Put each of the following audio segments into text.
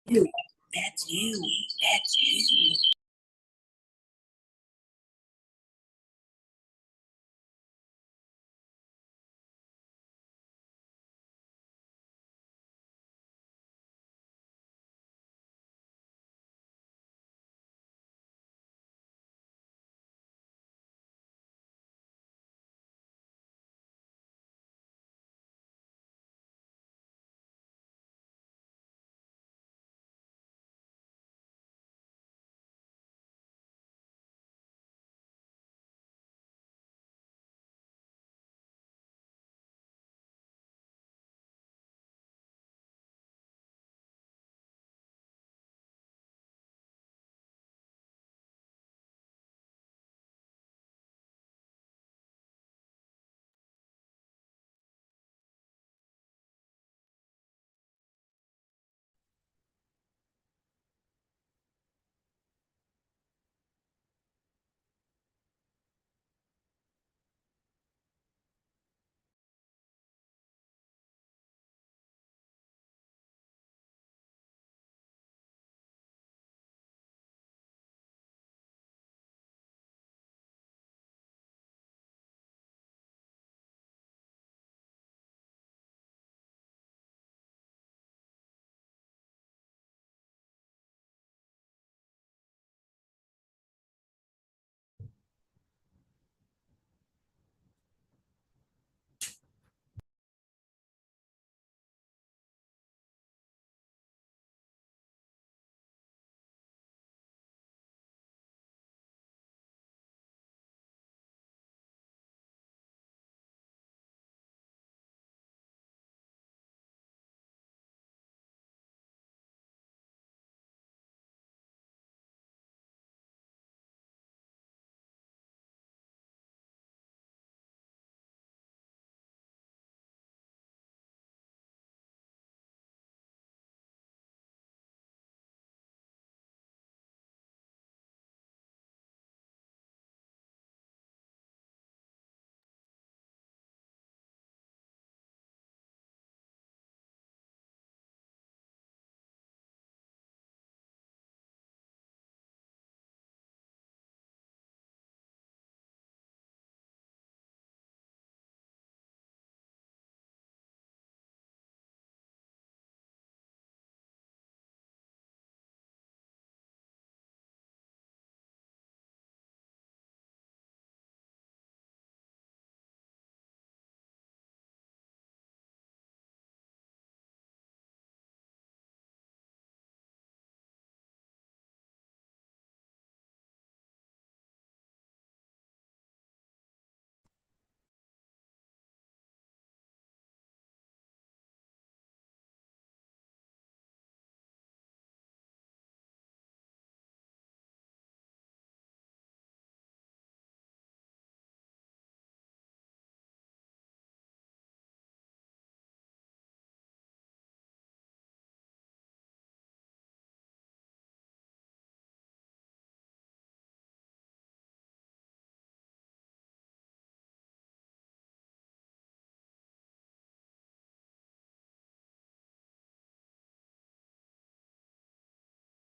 You. That's you. That's you.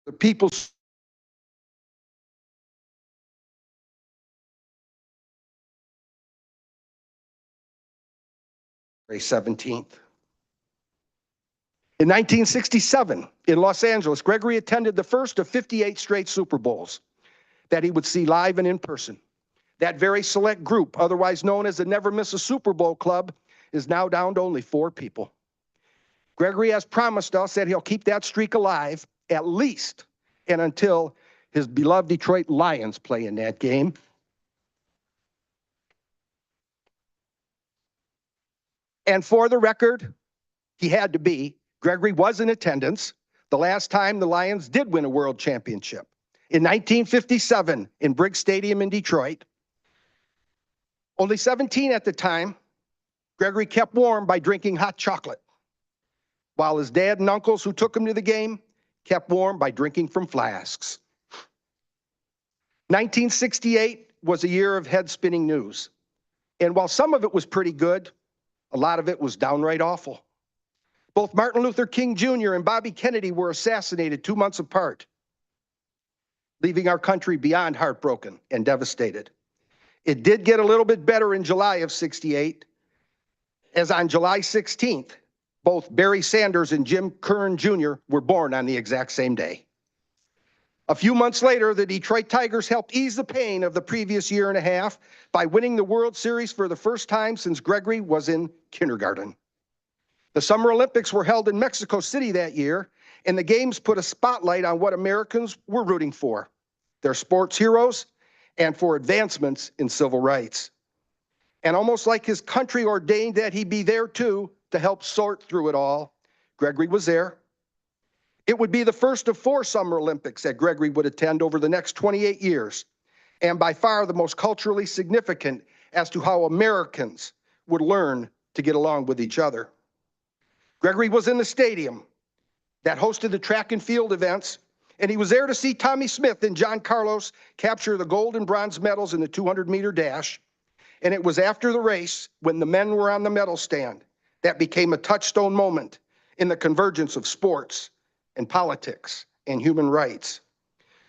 The people 17th. In 1967, in Los Angeles, Gregory attended the first of 58 straight Super Bowls that he would see live and in person. That very select group, otherwise known as the Never Miss a Super Bowl Club, is now down to only 4 people. Gregory has promised us that he'll keep that streak alive at least and until his beloved Detroit Lions play in that game. And for the record, he had to be. Gregory was in attendance the last time the Lions did win a world championship. In 1957 in Briggs Stadium in Detroit. Only 17 at the time, Gregory kept warm by drinking hot chocolate, while his dad and uncles who took him to the game kept warm by drinking from flasks. 1968 was a year of head-spinning news. And while some of it was pretty good, a lot of it was downright awful. Both Martin Luther King Jr. and Bobby Kennedy were assassinated 2 months apart, leaving our country beyond heartbroken and devastated. It did get a little bit better in July of '68, as on July 16th, both Barry Sanders and Jim Curran Jr. were born on the exact same day. A few months later, the Detroit Tigers helped ease the pain of the previous year and a half by winning the World Series for the first time since Gregory was in kindergarten. The Summer Olympics were held in Mexico City that year, and the games put a spotlight on what Americans were rooting for, their sports heroes, and for advancements in civil rights. And almost like his country ordained that he be there too to help sort through it all, Gregory was there. It would be the first of 4 Summer Olympics that Gregory would attend over the next 28 years, and by far the most culturally significant as to how Americans would learn to get along with each other. Gregory was in the stadium that hosted the track and field events, and he was there to see Tommy Smith and John Carlos capture the gold and bronze medals in the 200-meter dash. And it was after the race, when the men were on the medal stand, that became a touchstone moment in the convergence of sports and politics and human rights.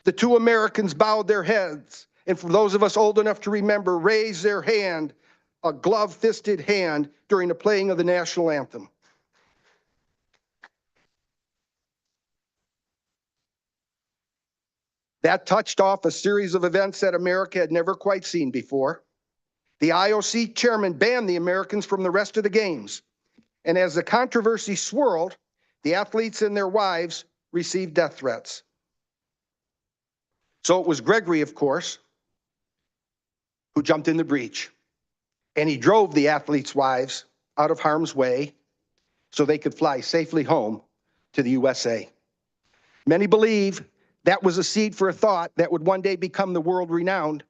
The 2 Americans bowed their heads, and for those of us old enough to remember, raised their hand, a glove-fisted hand, during the playing of the national anthem. That touched off a series of events that America had never quite seen before. The IOC chairman banned the Americans from the rest of the games. And as the controversy swirled, the athletes and their wives received death threats. So it was Gregory, of course, who jumped in the breach. And he drove the athletes' wives out of harm's way so they could fly safely home to the USA. Many believe that was a seed for a thought that would one day become the world-renowned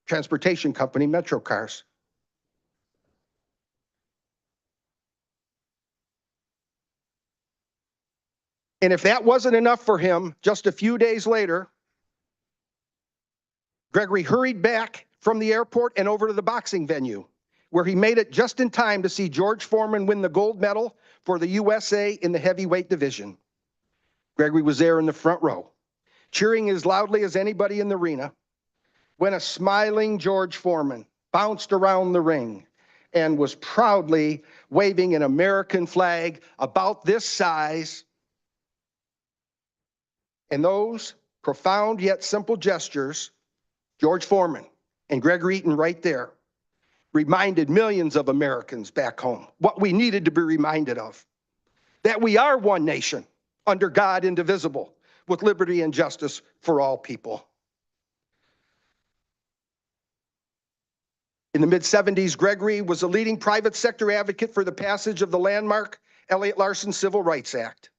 transportation company Metrocars. And if that wasn't enough for him, just a few days later, Gregory hurried back from the airport and over to the boxing venue, where he made it just in time to see George Foreman win the gold medal for the USA in the heavyweight division. Gregory was there in the front row, cheering as loudly as anybody in the arena, when a smiling George Foreman bounced around the ring and was proudly waving an American flag about this size. And those profound yet simple gestures, George Foreman and Gregory Eaton right there, reminded millions of Americans back home what we needed to be reminded of, that we are one nation under God indivisible, with liberty and justice for all people. In the mid-'70s, Gregory was a leading private sector advocate for the passage of the landmark Elliott Larson Civil Rights Act.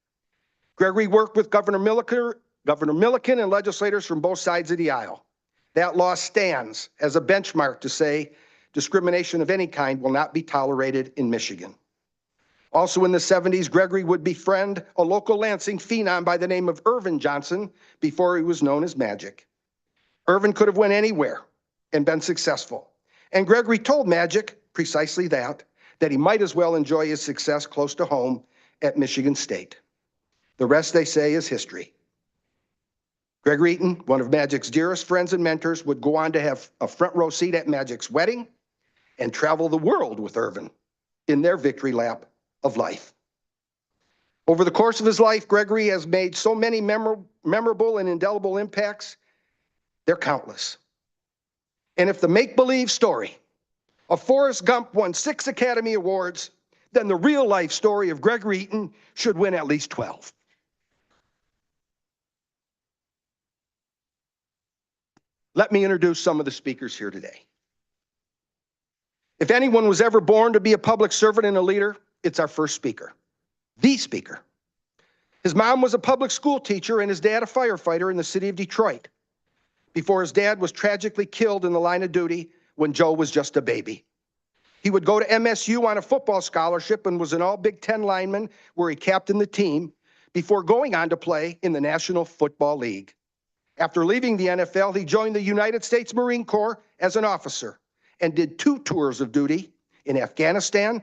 Gregory worked with Governor Milliken and legislators from both sides of the aisle. That law stands as a benchmark to say discrimination of any kind will not be tolerated in Michigan. Also in the '70s, Gregory would befriend a local Lansing phenom by the name of Irvin Johnson before he was known as Magic. Irvin could have went anywhere and been successful. And Gregory told Magic precisely that he might as well enjoy his success close to home at Michigan State. The rest, they say, is history. Gregory Eaton, one of Magic's dearest friends and mentors, would go on to have a front row seat at Magic's wedding and travel the world with Irvin in their victory lap of life. Over the course of his life, Gregory has made so many memorable and indelible impacts. They're countless. And if the make-believe story of Forrest Gump won 6 Academy Awards, then the real-life story of Gregory Eaton should win at least 12. Let me introduce some of the speakers here today. If anyone was ever born to be a public servant and a leader, it's our first speaker, the speaker. His mom was a public school teacher and his dad a firefighter in the city of Detroit, before his dad was tragically killed in the line of duty when Joe was just a baby. He would go to MSU on a football scholarship and was an all-Big Ten lineman where he captained the team before going on to play in the National Football League. After leaving the NFL, he joined the United States Marine Corps as an officer and did 2 tours of duty in Afghanistan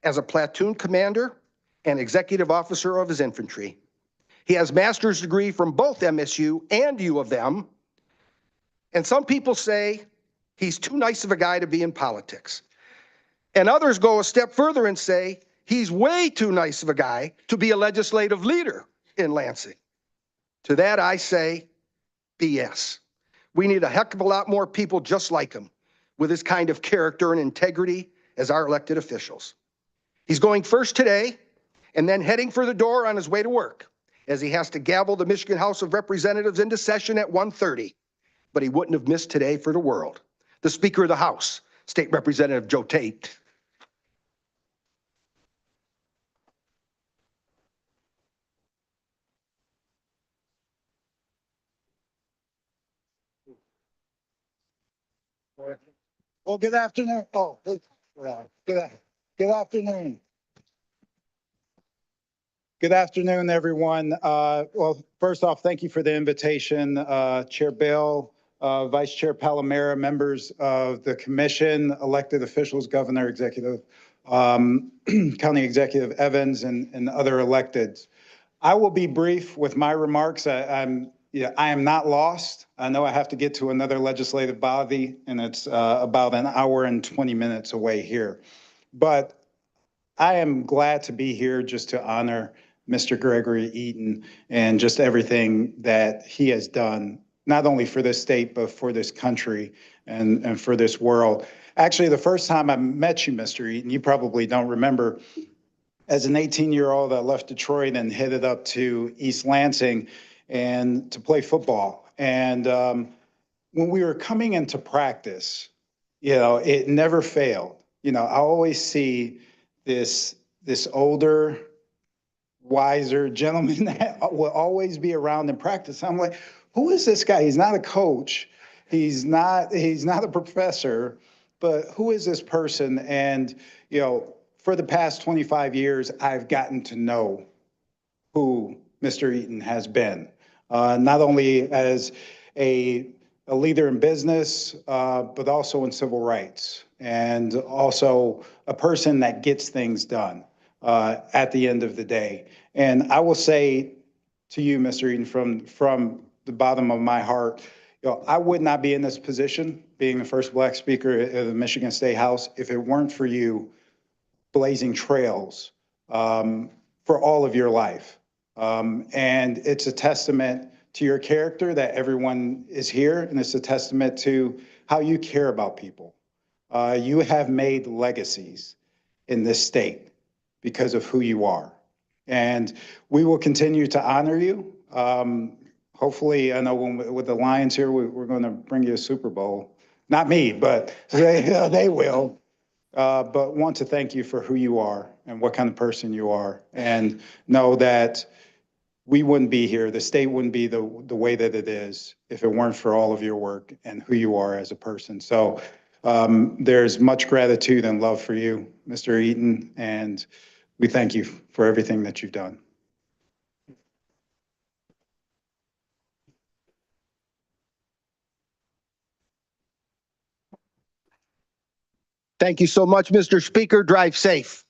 as a platoon commander and executive officer of his infantry. He has master's degree from both MSU and U of M. And some people say he's too nice of a guy to be in politics. And others go a step further and say he's way too nice of a guy to be a legislative leader in Lansing. To that I say, BS. We need a heck of a lot more people just like him with his kind of character and integrity as our elected officials. He's going first today and then heading for the door on his way to work as he has to gavel the Michigan House of Representatives into session at 1:30. But he wouldn't have missed today for the world. The Speaker of the House, State Representative Joe Tate. Well, good afternoon. Oh, good afternoon. Good afternoon, everyone. Well, first off, thank you for the invitation, Chair Bill, Vice Chair Palomera, members of the commission, elected officials, Governor, Executive, County Executive Evans, and other electeds. I will be brief with my remarks. I am not lost. I know I have to get to another legislative body, and it's about an hour and 20 minutes away here. But I am glad to be here just to honor Mr. Gregory Eaton and just everything that he has done, not only for this state, but for this country and for this world. Actually, the first time I met you, Mr. Eaton, you probably don't remember, as an 18-year-old, I left Detroit and headed up to East Lansing and to play football. And when we were coming into practice, it never failed. I always see this older, wiser gentleman that will always be around in practice. I'm like, who is this guy? He's not a coach. He's not a professor, but who is this person? And, for the past 25 years, I've gotten to know who Mr. Eaton has been, not only as a leader in business, but also in civil rights, and also a person that gets things done at the end of the day. And I will say to you, Mr. Eaton, from the bottom of my heart, I would not be in this position, being the first Black Speaker of the Michigan State House, if it weren't for you blazing trails for all of your life. And it's a testament to your character that everyone is here, and it's a testament to how you care about people. You have made legacies in this state because of who you are. And we will continue to honor you. Hopefully, I know with the Lions here, we're going to bring you a Super Bowl. Not me, but they will. But want to thank you for who you are and what kind of person you are, and know that we wouldn't be here, the state wouldn't be the way that it is if it weren't for all of your work and who you are as a person. So there's much gratitude and love for you, Mr. Eaton, and we thank you for everything that you've done. Thank you so much, Mr. Speaker. Drive safe.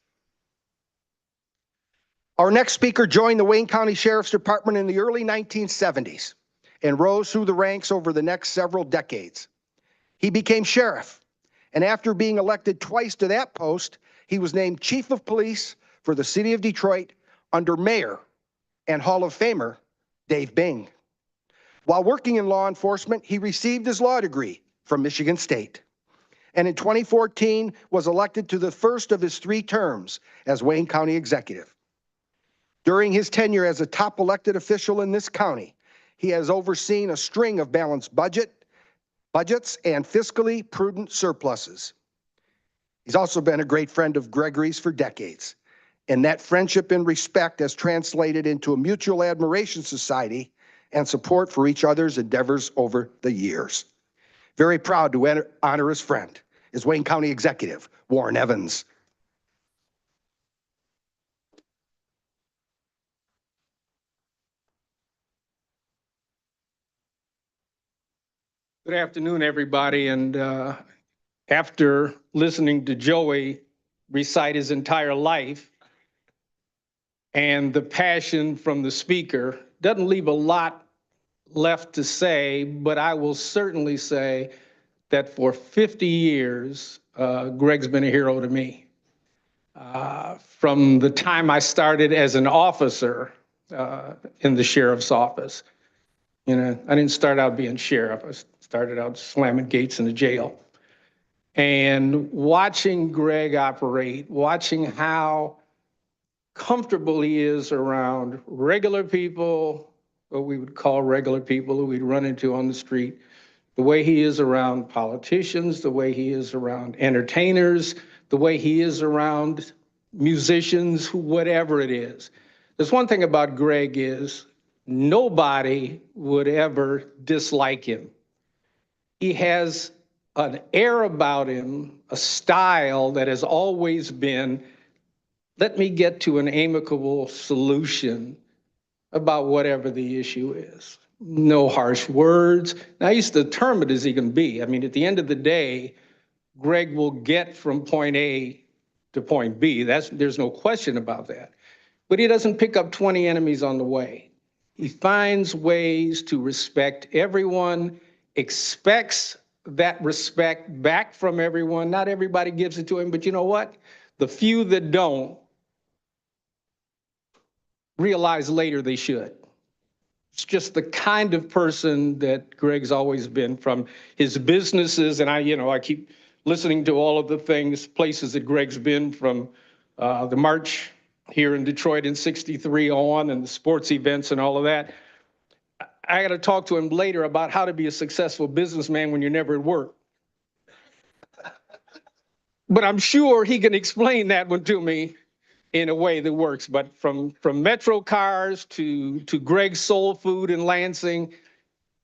Our next speaker joined the Wayne County Sheriff's Department in the early 1970s and rose through the ranks over the next several decades. He became sheriff, and after being elected twice to that post, he was named Chief of Police for the city of Detroit under Mayor and Hall of Famer Dave Bing. While working in law enforcement, he received his law degree from Michigan State, and in 2014 was elected to the first of his 3 terms as Wayne County Executive. During his tenure as a top elected official in this county, he has overseen a string of balanced budgets and fiscally prudent surpluses. He's also been a great friend of Gregory's for decades, and that friendship and respect has translated into a mutual admiration society and support for each other's endeavors over the years. Very proud to honor his friend is Wayne County Executive Warren Evans. Good afternoon, everybody. And after listening to Joey recite his entire life, and the passion from the speaker. Doesn't leave a lot left to say, but I will certainly say that for 50 years, Greg's been a hero to me. From the time I started as an officer in the sheriff's office. You know, I didn't start out being sheriff. I started out slamming gates in the jail. And watching Greg operate, watching how comfortable he is around regular people, what we would call regular people who we'd run into on the street, the way he is around politicians, the way he is around entertainers, the way he is around musicians, whatever it is. There's one thing about Greg is nobody would ever dislike him. He has an air about him, a style that has always been, let me get to an amicable solution about whatever the issue is. No harsh words. Now, he's determined as he can be. I mean, at the end of the day, Greg will get from point A to point B. There's no question about that. But he doesn't pick up 20 enemies on the way. He finds ways to respect everyone, expects that respect back from everyone. Not everybody gives it to him, but you know what? The few that don't realize later they should. It's just the kind of person that Greg's always been, from his businesses. And I keep listening to all of the things, places that Greg's been, from the march here in Detroit in '63 on, and the sports events and all of that. I got to talk to him later about how to be a successful businessman when you're never at work. But I'm sure he can explain that one to me in a way that works. But from Metro Cars to Greg's Soul Food in Lansing,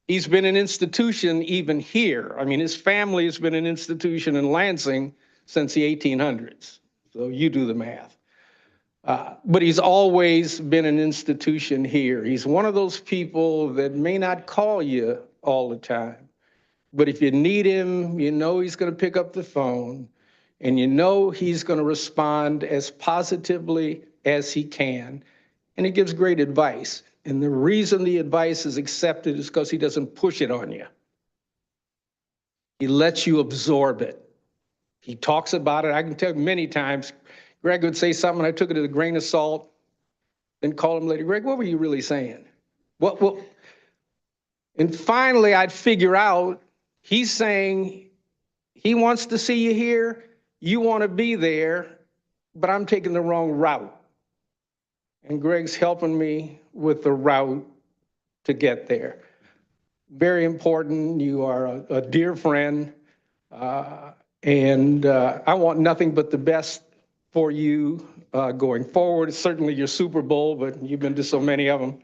he's been an institution even here. I mean, his family has been an institution in Lansing since the 1800s. So you do the math. But he's always been an institution here. He's one of those people that may not call you all the time, but if you need him, you know he's going to pick up the phone, and you know he's going to respond as positively as he can. And he gives great advice. And the reason the advice is accepted is because he doesn't push it on you. He lets you absorb it. He talks about it. I can tell you many times, Greg would say something, and I took it as a grain of salt, then call him later, Greg, what were you really saying? What? And finally, I'd figure out he's saying he wants to see you here, you want to be there, but I'm taking the wrong route. And Greg's helping me with the route to get there. Very important. You are a dear friend, and I want nothing but the best for you going forward. It's certainly your Super Bowl, but you've been to so many of them,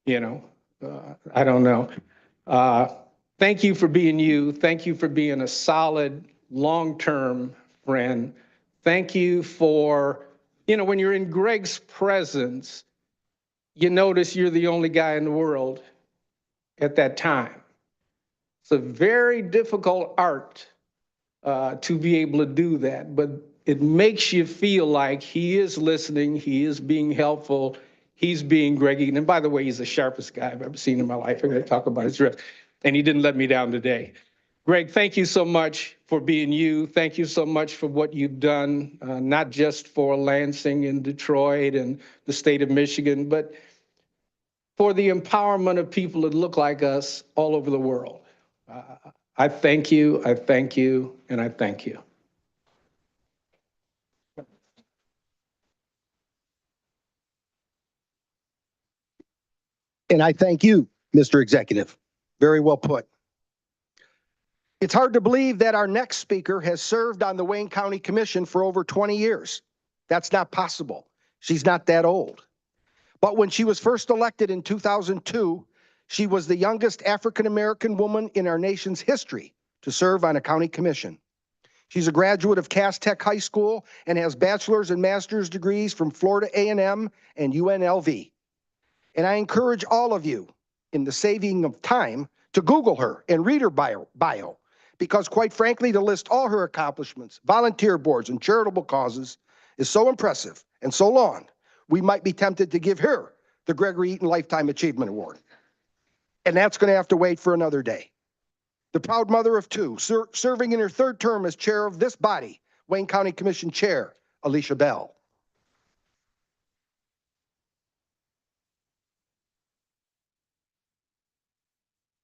I don't know. Thank you for being you. Thank you for being a solid, long-term friend. Thank you for, when you're in Greg's presence, you notice you're the only guy in the world at that time. It's a very difficult art to be able to do that, but it makes you feel like he is listening, he is being helpful, he's being Greg Eaton. And by the way, he's the sharpest guy I've ever seen in my life. I'm going to talk about his drift. And he didn't let me down today. Greg, thank you so much for being you. Thank you so much for what you've done, not just for Lansing and Detroit and the state of Michigan, but for the empowerment of people that look like us all over the world. I thank you, I thank you, and I thank you. And I thank you, Mr. Executive. Very well put. It's hard to believe that our next speaker has served on the Wayne County Commission for over 20 years. That's not possible. She's not that old. But when she was first elected in 2002, she was the youngest African-American woman in our nation's history to serve on a county commission. She's a graduate of Cass Tech High School and has bachelor's and master's degrees from Florida A&M and UNLV. And I encourage all of you, in the saving of time, to Google her and read her bio, because quite frankly, to list all her accomplishments, volunteer boards, and charitable causes is so impressive and so long. we might be tempted to give her the Gregory Eaton Lifetime Achievement Award. And that's going to have to wait for another day. The proud mother of two, serving in her third term as chair of this body, Wayne County Commission Chair, Alicia Bell.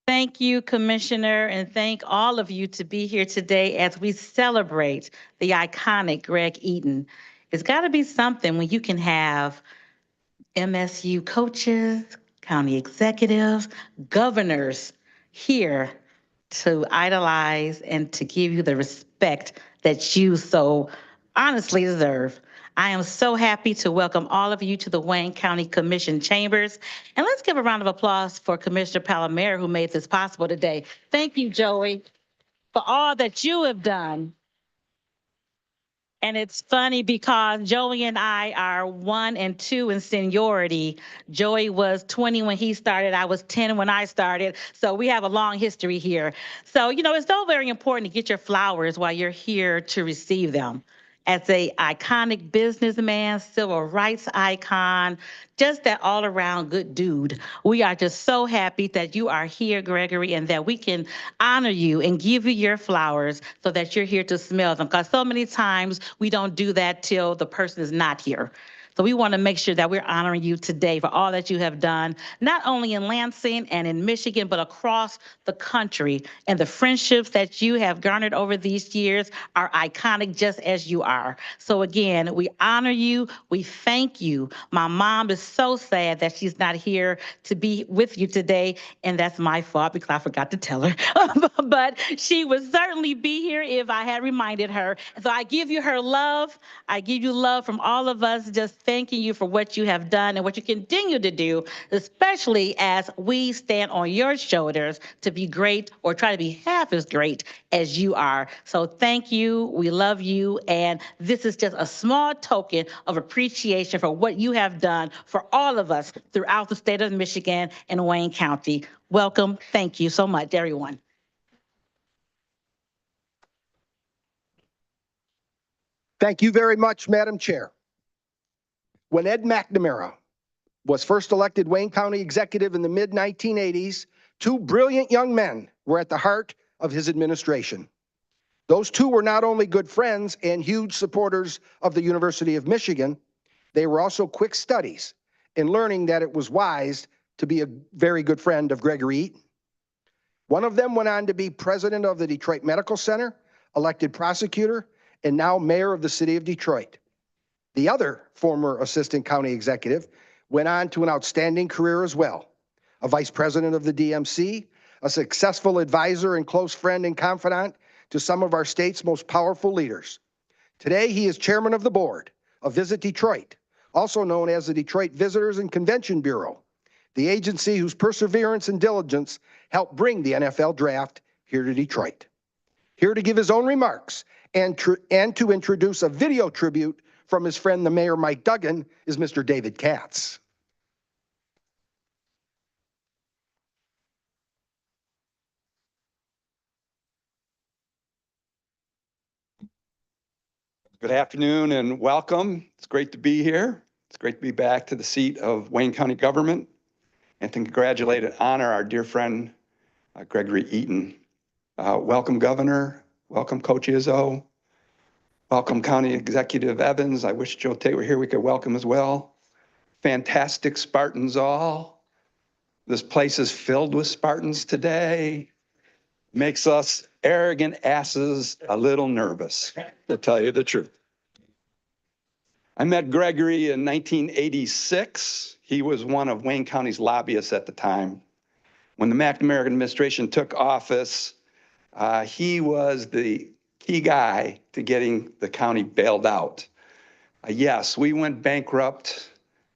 Thank you, Commissioner, and thank all of you to be here today as we celebrate the iconic Greg Eaton. It's got to be something when you can have MSU coaches, county executives, governors here to idolize and to give you the respect that you so honestly deserve. I am so happy to welcome all of you to the Wayne County Commission Chambers. And let's give a round of applause for Commissioner Palomero, who made this possible today. Thank you, Joey, for all that you have done. And it's funny because Joey and I are 1 and 2 in seniority. Joey was 20 when he started. I was 10 when I started. So we have a long history here. So, it's so very important to get your flowers while you're here to receive them. As a iconic businessman, civil rights icon, just that all around good dude. We are just so happy that you are here, Gregory, and that we can honor you and give you your flowers so that you're here to smell them. Because so many times we don't do that till the person is not here. So we want to make sure that we're honoring you today for all that you have done, not only in Lansing and in Michigan, but across the country. And the friendships that you have garnered over these years are iconic just as you are. So again, we honor you. We thank you. My mom is so sad that she's not here to be with you today. And that's my fault because I forgot to tell her. But she would certainly be here if I had reminded her. So I give you her love. I give you love from all of us, just thanking you for what you have done and what you continue to do, especially as we stand on your shoulders to be great or try to be half as great as you are. So thank you. We love you. And this is just a small token of appreciation for what you have done for all of us throughout the state of Michigan and Wayne County. Welcome. Thank you so much, everyone. Thank you very much, Madam Chair. When Ed McNamara was first elected Wayne County executive in the mid-1980s, two brilliant young men were at the heart of his administration. Those two were not only good friends and huge supporters of the University of Michigan, they were also quick studies in learning that it was wise to be a very good friend of Gregory Eaton. One of them went on to be president of the Detroit Medical Center, elected prosecutor, and now mayor of the city of Detroit. The other former assistant county executive went on to an outstanding career as well, a vice president of the DMC, a successful advisor and close friend and confidant to some of our state's most powerful leaders. Today, he is chairman of the board of Visit Detroit, also known as the Detroit Visitors and Convention Bureau, the agency whose perseverance and diligence helped bring the NFL draft here to Detroit. Here to give his own remarks and to introduce a video tribute from his friend, the Mayor Mike Duggan, is Mr. David Katz. Good afternoon and welcome. It's great to be here. It's great to be back to the seat of Wayne County government and to congratulate and honor our dear friend, Gregory Eaton. Welcome, Governor. Welcome, Coach Izzo. Welcome, County Executive Evans. I wish Joe Tate were here. We could welcome as well. Fantastic Spartans all. This place is filled with Spartans today. Makes us arrogant asses a little nervous, to tell you the truth. I met Gregory in 1986. He was one of Wayne County's lobbyists at the time. When the McNamara administration took office, he was the key guy to getting the county bailed out. Yes, we went bankrupt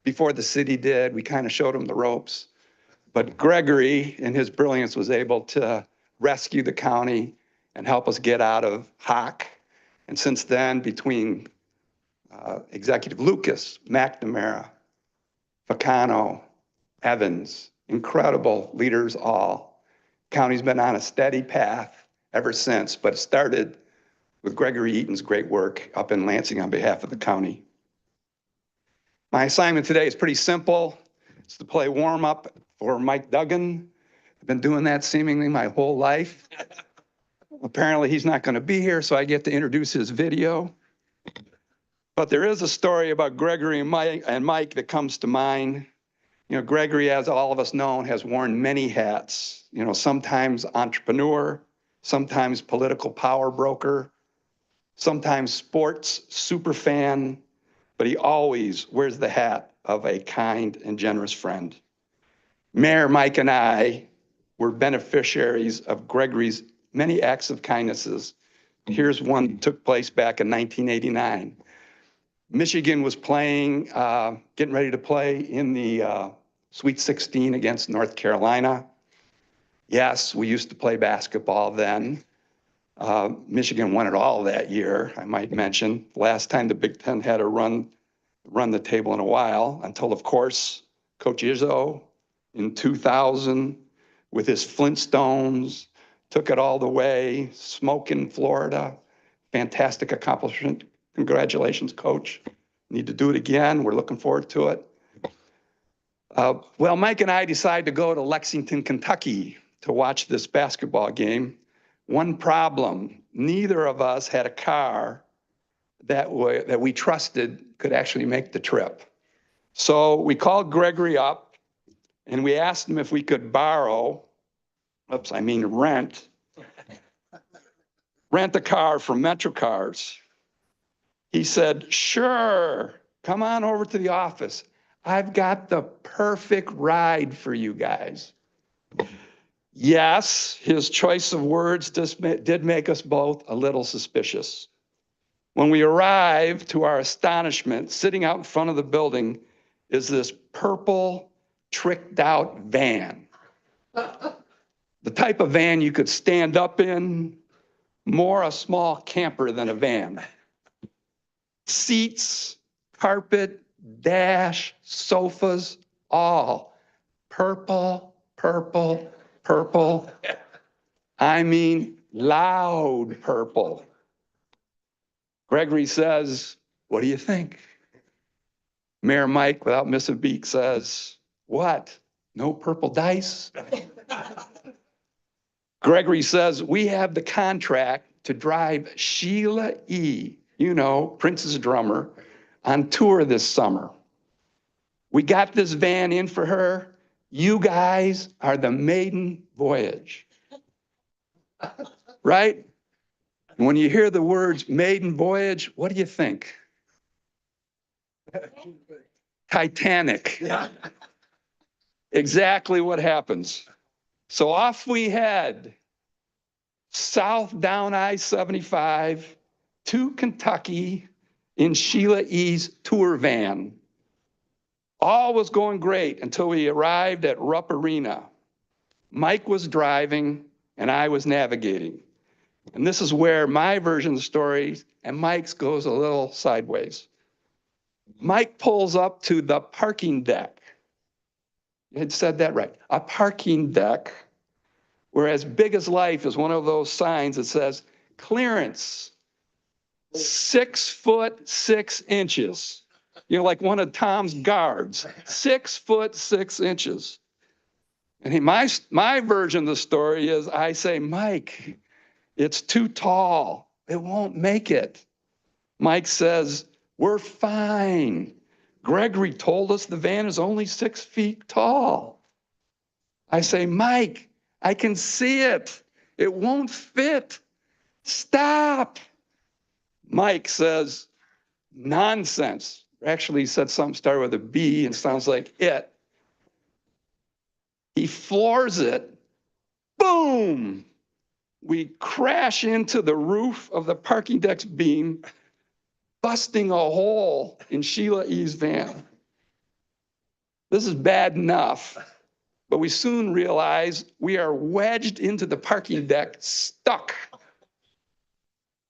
before the city did. We kind of showed him the ropes. But Gregory, in his brilliance, was able to rescue the county and help us get out of hock. And since then, between Executive Lucas, McNamara, Facano, Evans, incredible leaders all. County's been on a steady path ever since, but it started with Gregory Eaton's great work up in Lansing on behalf of the county. My assignment today is pretty simple. It's to play warm-up for Mike Duggan. I've been doing that seemingly my whole life. Apparently, he's not going to be here, so I get to introduce his video. But there is a story about Gregory and Mike that comes to mind. You know, Gregory, as all of us know, has worn many hats. You know, sometimes entrepreneur, sometimes political power broker, sometimes sports super fan, but he always wears the hat of a kind and generous friend. Mayor Mike and I were beneficiaries of Gregory's many acts of kindnesses. Here's one that took place back in 1989. Michigan was playing, getting ready to play in the Sweet 16 against North Carolina. Yes, we used to play basketball then. Michigan won it all that year, I might mention. Last time the Big Ten had to run the table in a while, until, of course, Coach Izzo in 2000 with his Flintstones took it all the way. Smoke in Florida, fantastic accomplishment. Congratulations, Coach. Need to do it again. We're looking forward to it. Well, Mike and I decided to go to Lexington, Kentucky to watch this basketball game. One problem, neither of us had a car that we trusted could actually make the trip. So we called Gregory up and we asked him if we could rent a car from Metro Cars. He said, sure, come on over to the office. I've got the perfect ride for you guys. Yes, his choice of words did make us both a little suspicious. When we arrived, to our astonishment, sitting out in front of the building is this purple, tricked out van. The type of van you could stand up in, more a small camper than a van. Seats, carpet, dash, sofas, all purple, purple, purple. I mean, loud purple. Gregory says, what do you think? Mayor Mike, without missing a beat, says, what? No purple dice? Gregory says, we have the contract to drive Sheila E., you know, Prince's drummer, on tour this summer. We got this van in for her. You guys are the maiden voyage. Right? And when you hear the words maiden voyage, what do you think? Titanic. Yeah. Exactly what happens. So off we head, south down I-75 to Kentucky in Sheila E.'s tour van. All was going great until we arrived at Rupp Arena. Mike was driving and I was navigating. And this is where my version of the story and Mike's goes a little sideways. Mike pulls up to the parking deck. You had said that right. A parking deck, where as big as life is one of those signs that says clearance, 6'6". You know, like one of Tom's guards, 6'6". And my version of the story is I say, Mike, it's too tall. It won't make it. Mike says, we're fine. Gregory told us the van is only 6 feet tall. I say, Mike, I can see it. It won't fit. Stop. Mike says, nonsense. Actually, he said something started with a B and sounds like it. He floors it. Boom. We crash into the roof of the parking deck's beam, busting a hole in Sheila E.'s van. This is bad enough, but we soon realize we are wedged into the parking deck, stuck.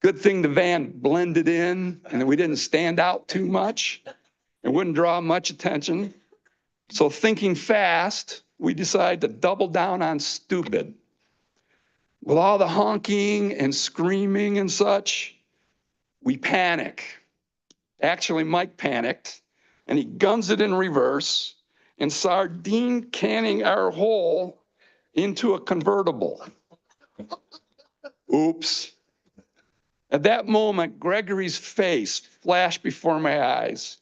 Good thing the van blended in and we didn't stand out too much and wouldn't draw much attention. So thinking fast, we decided to double down on stupid. With all the honking and screaming and such, we panic. Actually, Mike panicked. and he guns it in reverse and sardine canning our hole into a convertible. Oops. At that moment, Gregory's face flashed before my eyes.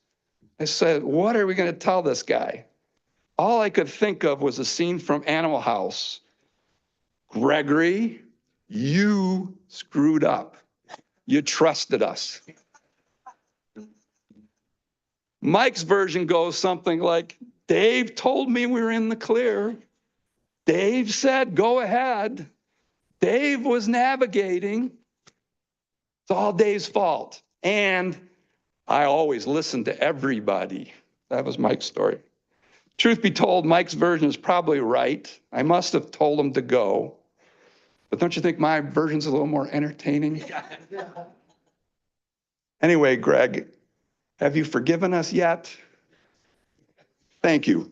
I said, what are we going to tell this guy? All I could think of was a scene from Animal House. Gregory, you screwed up. You trusted us. Mike's version goes something like, Dave told me we were in the clear. Dave said, go ahead. Dave was navigating. It's all Dave's fault. And I always listened to everybody. That was Mike's story. Truth be told, Mike's version is probably right. I must have told him to go. But don't you think my version's a little more entertaining? Anyway, Greg, have you forgiven us yet? Thank you.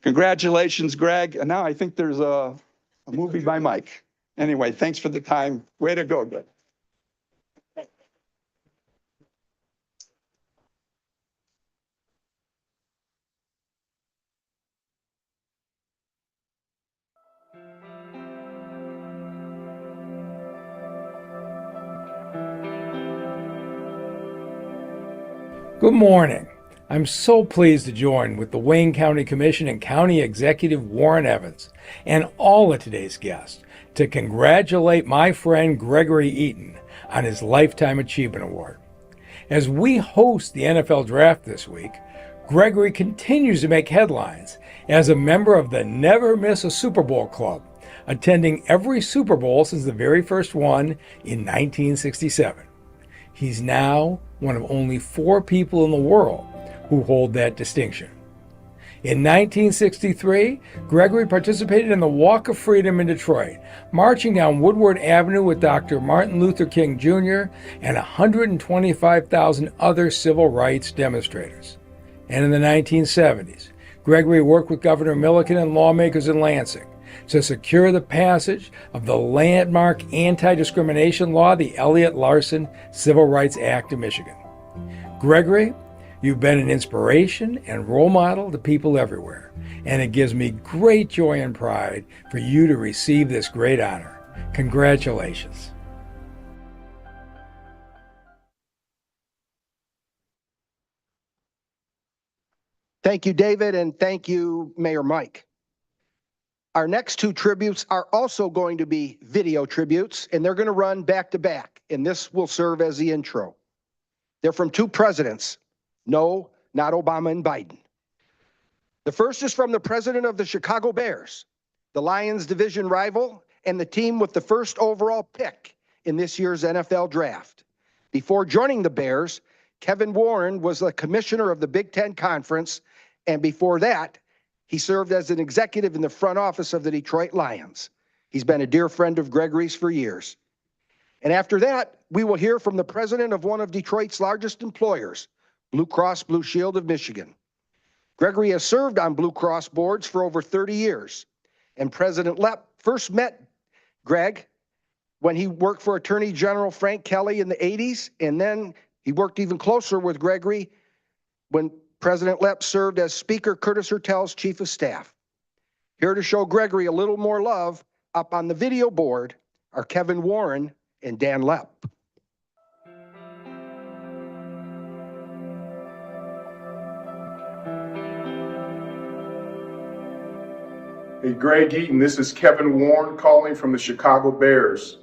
Congratulations, Greg. And now I think there's a movie by Mike. Anyway, thanks for the time. Way to go, Greg. Good morning. I'm so pleased to join with the Wayne County Commission and County Executive Warren Evans and all of today's guests to congratulate my friend Gregory Eaton on his Lifetime Achievement Award. As we host the NFL Draft this week, Gregory continues to make headlines as a member of the Never Miss a Super Bowl Club, attending every Super Bowl since the very first one in 1967. He's now one of only 4 people in the world who hold that distinction. In 1963, Gregory participated in the Walk of Freedom in Detroit, marching down Woodward Avenue with Dr. Martin Luther King Jr. and 125,000 other civil rights demonstrators. And in the 1970s, Gregory worked with Governor Milliken and lawmakers in Lansing to secure the passage of the landmark anti-discrimination law, the Elliott-Larsen Civil Rights Act of Michigan. Gregory, you've been an inspiration and role model to people everywhere, and it gives me great joy and pride for you to receive this great honor. Congratulations. Thank you, David, and thank you, Mayor Mike. Our next 2 tributes are also going to be video tributes, and they're going to run back to back, and this will serve as the intro. They're from 2 presidents. No, not Obama and Biden. The first is from the president of the Chicago Bears, the Lions division rival, and the team with the first overall pick in this year's NFL Draft. Before joining the Bears, Kevin Warren was the commissioner of the Big Ten Conference, and before that, he served as an executive in the front office of the Detroit Lions. He's been a dear friend of Gregory's for years. And after that, we will hear from the president of one of Detroit's largest employers, Blue Cross Blue Shield of Michigan. Gregory has served on Blue Cross boards for over 30 years. And President Lepp first met Greg when he worked for Attorney General Frank Kelly in the 80s. And then he worked even closer with Gregory when President Lepp served as Speaker Curtis Hertel's chief of staff. Here to show Gregory a little more love, up on the video board are Kevin Warren and Dan Lepp. Hey, Greg Eaton, this is Kevin Warren calling from the Chicago Bears.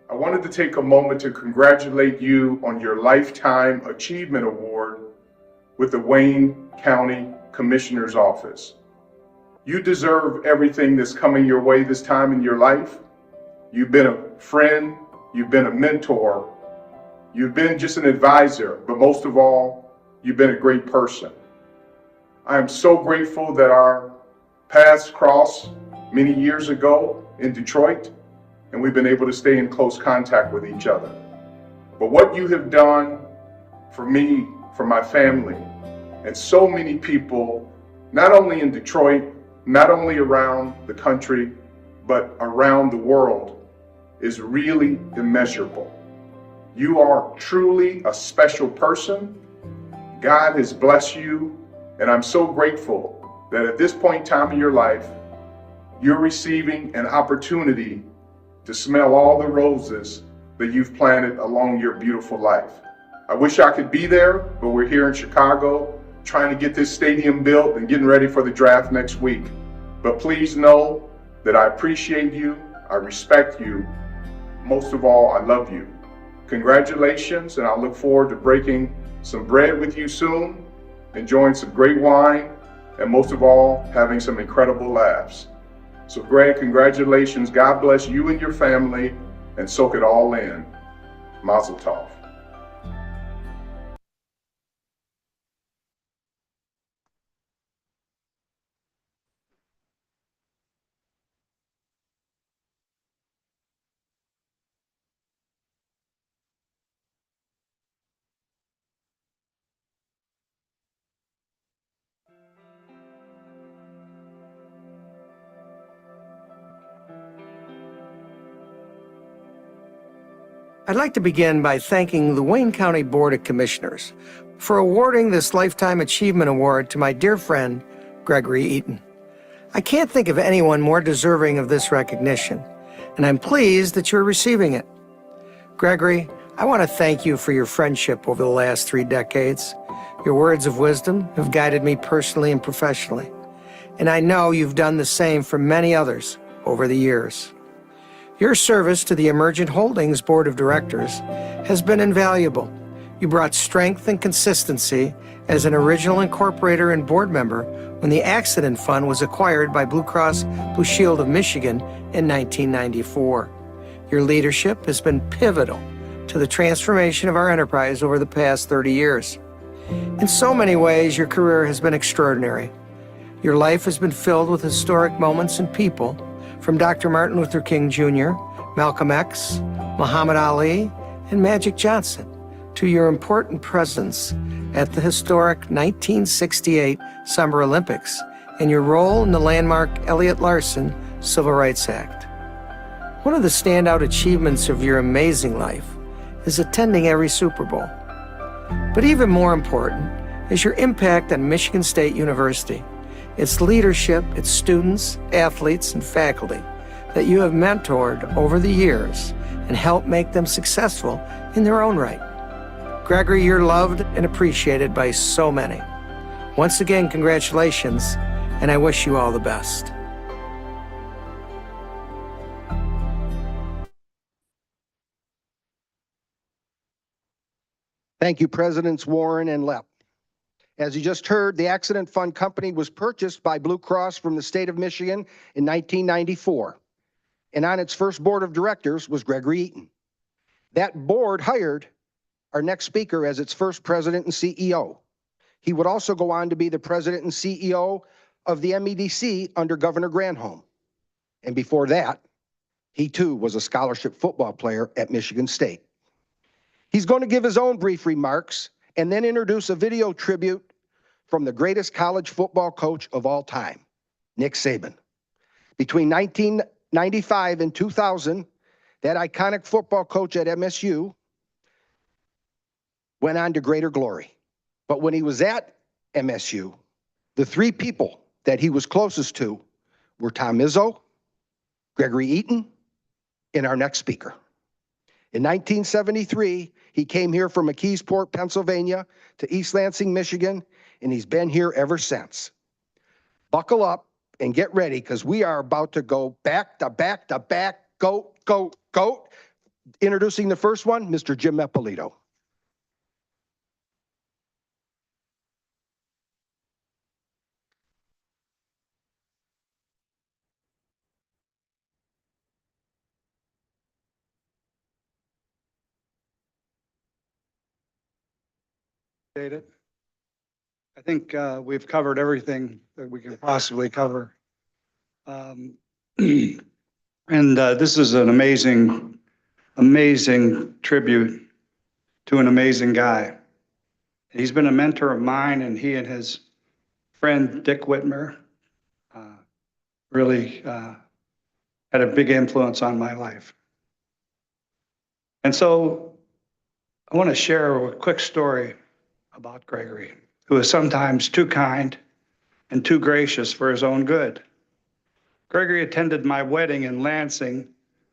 I wanted to take a moment to congratulate you on your Lifetime Achievement Award with the Wayne County Commissioner's Office. You deserve everything that's coming your way this time in your life. You've been a friend, you've been a mentor, you've been just an advisor, but most of all, you've been a great person. I am so grateful that our paths crossed many years ago in Detroit, and we've been able to stay in close contact with each other. But what you have done for me, for my family, and so many people, not only in Detroit, not only around the country, but around the world, is really immeasurable. You are truly a special person. God has blessed you And I'm so grateful that at this point in time in your life, you're receiving an opportunity to smell all the roses that you've planted along your beautiful life. I wish I could be there, but we're here in Chicago trying to get this stadium built and getting ready for the draft next week. But please know that I appreciate you, I respect you, most of all, I love you. Congratulations, and I look forward to breaking some bread with you soon, enjoying some great wine, and most of all, having some incredible laughs. So Greg, congratulations. God bless you and your family, and soak it all in. Mazel tov. I'd like to begin by thanking the Wayne County Board of Commissioners for awarding this Lifetime Achievement Award to my dear friend, Gregory Eaton. I can't think of anyone more deserving of this recognition, and I'm pleased that you're receiving it. Gregory, I want to thank you for your friendship over the last 3 decades. Your words of wisdom have guided me personally and professionally, and I know you've done the same for many others over the years. Your service to the Emergent Holdings Board of Directors has been invaluable. You brought strength and consistency as an original incorporator and board member when the Accident Fund was acquired by Blue Cross Blue Shield of Michigan in 1994. Your leadership has been pivotal to the transformation of our enterprise over the past 30 years. In so many ways, your career has been extraordinary. Your life has been filled with historic moments and people, from Dr. Martin Luther King Jr., Malcolm X, Muhammad Ali, and Magic Johnson, to your important presence at the historic 1968 Summer Olympics and your role in the landmark Elliott Larson Civil Rights Act. One of the standout achievements of your amazing life is attending every Super Bowl. But even more important is your impact on Michigan State University, its leadership, its students, athletes, and faculty that you have mentored over the years and helped make them successful in their own right. Gregory, you're loved and appreciated by so many. Once again, congratulations, and I wish you all the best. Thank you, Presidents Warren and Lepp. As you just heard, the Accident Fund Company was purchased by Blue Cross from the state of Michigan in 1994. And on its first board of directors was Gregory Eaton. That board hired our next speaker as its first president and CEO. He would also go on to be the president and CEO of the MEDC under Governor Granholm. And before that, he too was a scholarship football player at Michigan State. He's going to give his own brief remarks and then introduce a video tribute from the greatest college football coach of all time, Nick Saban. Between 1995 and 2000, that iconic football coach at MSU went on to greater glory. But when he was at MSU, the 3 people that he was closest to were Tom Izzo, Gregory Eaton, and our next speaker. In 1973, he came here from McKeesport, Pennsylvania to East Lansing, Michigan, and he's been here ever since. Buckle up and get ready, because we are about to go back to back to back, goat, goat, goat. Introducing the first one, Mr. Jim Eppolito. It. I think we've covered everything that we can possibly cover. And this is an amazing, amazing tribute to an amazing guy. He's been a mentor of mine, and he and his friend Dick Whitmer really had a big influence on my life. And so I want to share a quick story about Gregory. who is sometimes too kind and too gracious for his own good. Gregory attended my wedding in Lansing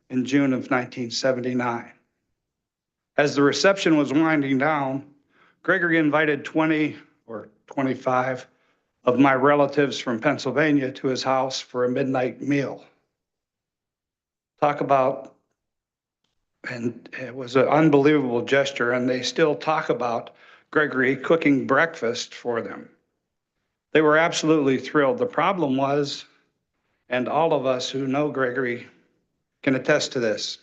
in June of 1979. As the reception was winding down, Gregory invited 20 or 25 of my relatives from Pennsylvania to his house for a midnight meal. Talk about, and it was an unbelievable gesture, and they still talk about Gregory cooking breakfast for them. They were absolutely thrilled. The problem was, and all of us who know Gregory can attest to this,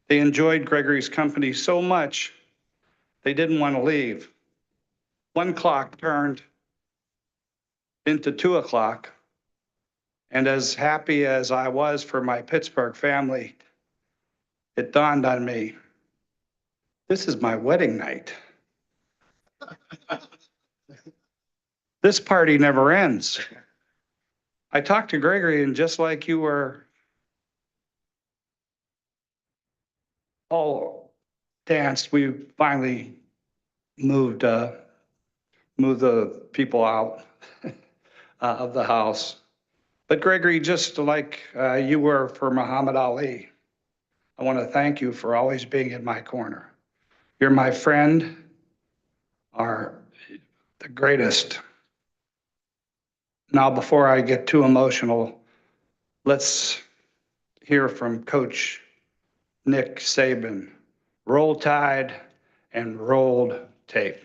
they enjoyed Gregory's company so much, they didn't want to leave. 1 clock turned into 2 o'clock, and as happy as I was for my Pittsburgh family, it dawned on me, this is my wedding night. This party never ends. I talked to Gregory, and just like you were all danced, we finally moved the people out of the house. But Gregory, just like you were for Muhammad Ali, I want to thank you for always being in my corner. You're my friend, are the greatest. Now, before I get too emotional, let's hear from Coach Nick Saban. Roll Tide and rolled tape.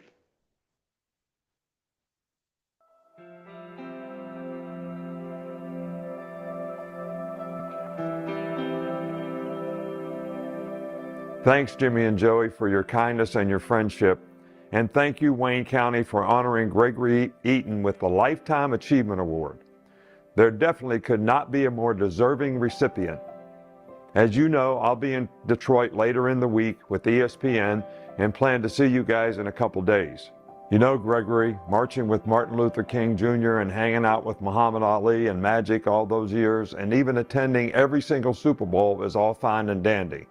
Thanks, Jimmy and Joey, for your kindness and your friendship. And thank you, Wayne County, for honoring Gregory Eaton with the Lifetime Achievement Award. There definitely could not be a more deserving recipient. As you know, I'll be in Detroit later in the week with ESPN and plan to see you guys in a couple days. You know, Gregory, marching with Martin Luther King Jr. and hanging out with Muhammad Ali and Magic all those years, and even attending every single Super Bowl is all fine and dandy.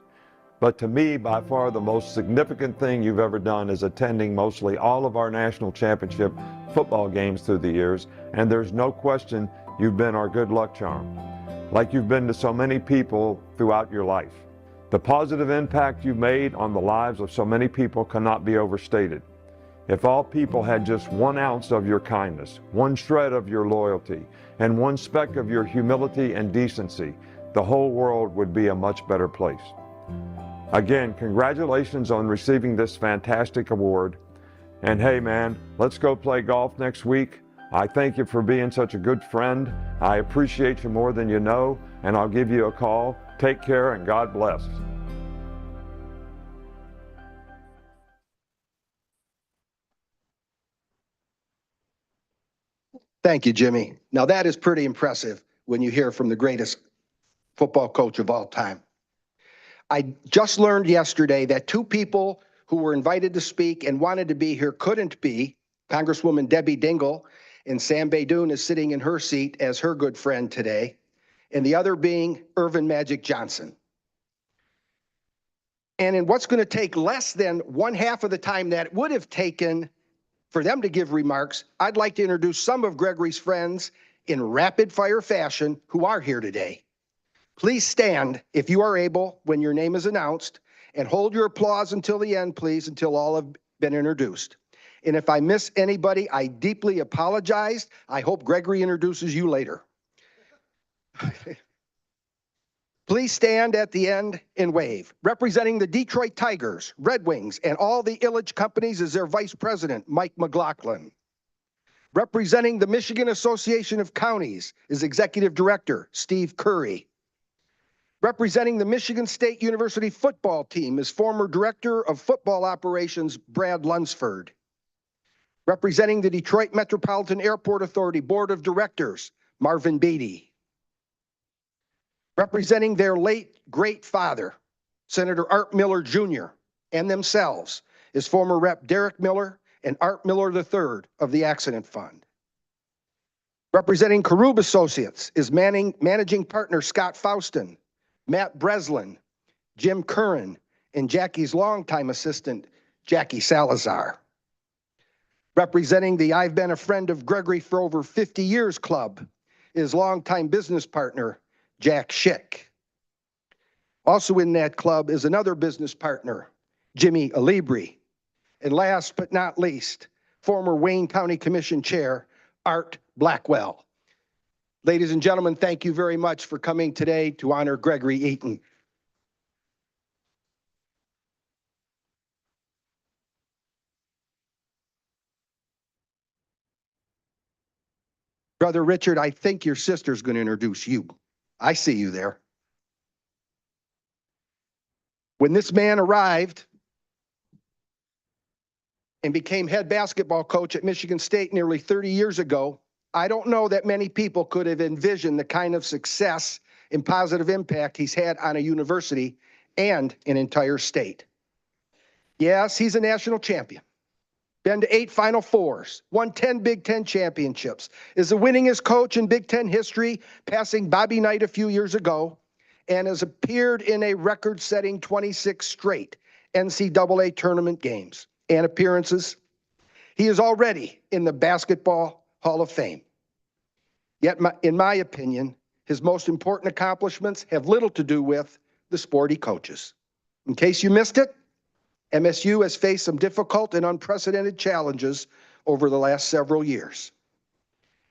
But to me, by far the most significant thing you've ever done is attending mostly all of our national championship football games through the years, and there's no question you've been our good luck charm, like you've been to so many people throughout your life. The positive impact you've made on the lives of so many people cannot be overstated. If all people had just 1 ounce of your kindness, 1 shred of your loyalty, and 1 speck of your humility and decency, the whole world would be a much better place. Again, congratulations on receiving this fantastic award. And hey man, let's go play golf next week. I thank you for being such a good friend. I appreciate you more than you know, and I'll give you a call. Take care and God bless. Thank you, Jimmy. Now that is pretty impressive when you hear from the greatest football coach of all time. I just learned yesterday that 2 people who were invited to speak and wanted to be here couldn't be. Congresswoman Debbie Dingell, and Sam Baydoun is sitting in her seat as her good friend today, and the other being Irvin Magic Johnson. And in what's going to take less than 1/2 of the time that it would have taken for them to give remarks, I'd like to introduce some of Gregory's friends in rapid fire fashion who are here today. Please stand if you are able when your name is announced, and hold your applause until the end, please, until all have been introduced. And if I miss anybody, I deeply apologize. I hope Gregory introduces you later. Please stand at the end and wave. Representing the Detroit Tigers, Red Wings, and all the Illich companies is their Vice President, Mike McLaughlin. Representing the Michigan Association of Counties is Executive Director, Steve Curry. Representing the Michigan State University football team is former Director of Football Operations, Brad Lunsford. Representing the Detroit Metropolitan Airport Authority Board of Directors, Marvin Beatty. Representing their late great father, Senator Art Miller Jr., and themselves is former Rep. Derek Miller and Art Miller III of the Accident Fund. Representing Karub Associates is Managing Partner Scott Faustin, Matt Breslin, Jim Curran, and Jackie's longtime assistant, Jackie Salazar. Representing the I've Been a Friend of Gregory for Over 50 Years Club is longtime business partner, Jack Schick. Also in that club is another business partner, Jimmy Alibri. And last but not least, former Wayne County Commission Chair, Art Blackwell. Ladies and gentlemen, thank you very much for coming today to honor Gregory Eaton. Brother Richard, I think your sister's going to introduce you. I see you there. When this man arrived and became head basketball coach at Michigan State nearly 30 years ago, I don't know that many people could have envisioned the kind of success and positive impact he's had on a university and an entire state. Yes, he's a national champion. Been to 8 Final Fours, won 10 Big Ten championships, is the winningest coach in Big Ten history, passing Bobby Knight a few years ago, and has appeared in a record-setting 26 straight NCAA tournament games and appearances. He is already in the Basketball Hall of Fame. Yet, in my opinion, his most important accomplishments have little to do with the sport he coaches. In case you missed it, MSU has faced some difficult and unprecedented challenges over the last several years.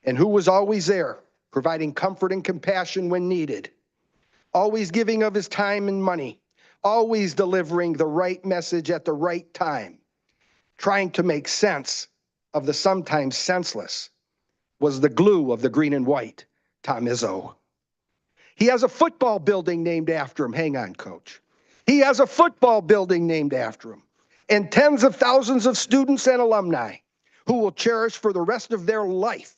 And who was always there, providing comfort and compassion when needed, always giving of his time and money, always delivering the right message at the right time, trying to make sense of the sometimes senseless, was the glue of the green and white, Tom Izzo. He has a football building named after him. Hang on, Coach. He has a football building named after him, and tens of thousands of students and alumni who will cherish for the rest of their life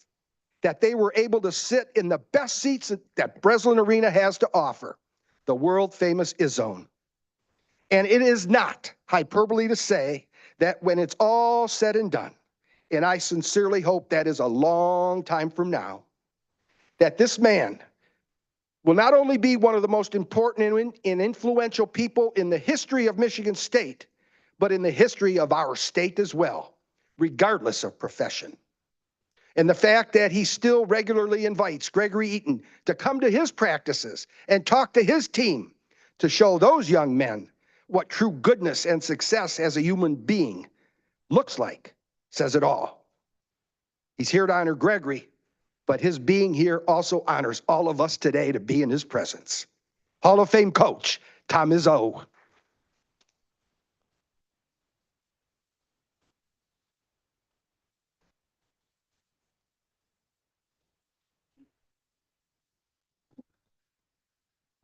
that they were able to sit in the best seats that Breslin Arena has to offer, the world-famous Izzone. And it is not hyperbole to say that when it's all said and done, and I sincerely hope that is a long time from now, that this man will not only be one of the most important and influential people in the history of Michigan State, but in the history of our state as well, regardless of profession. And the fact that he still regularly invites Gregory Eaton to come to his practices and talk to his team to show those young men what true goodness and success as a human being looks like, says it all. He's here to honor Gregory, but his being here also honors all of us today to be in his presence. Hall of Fame coach, Tom Izzo.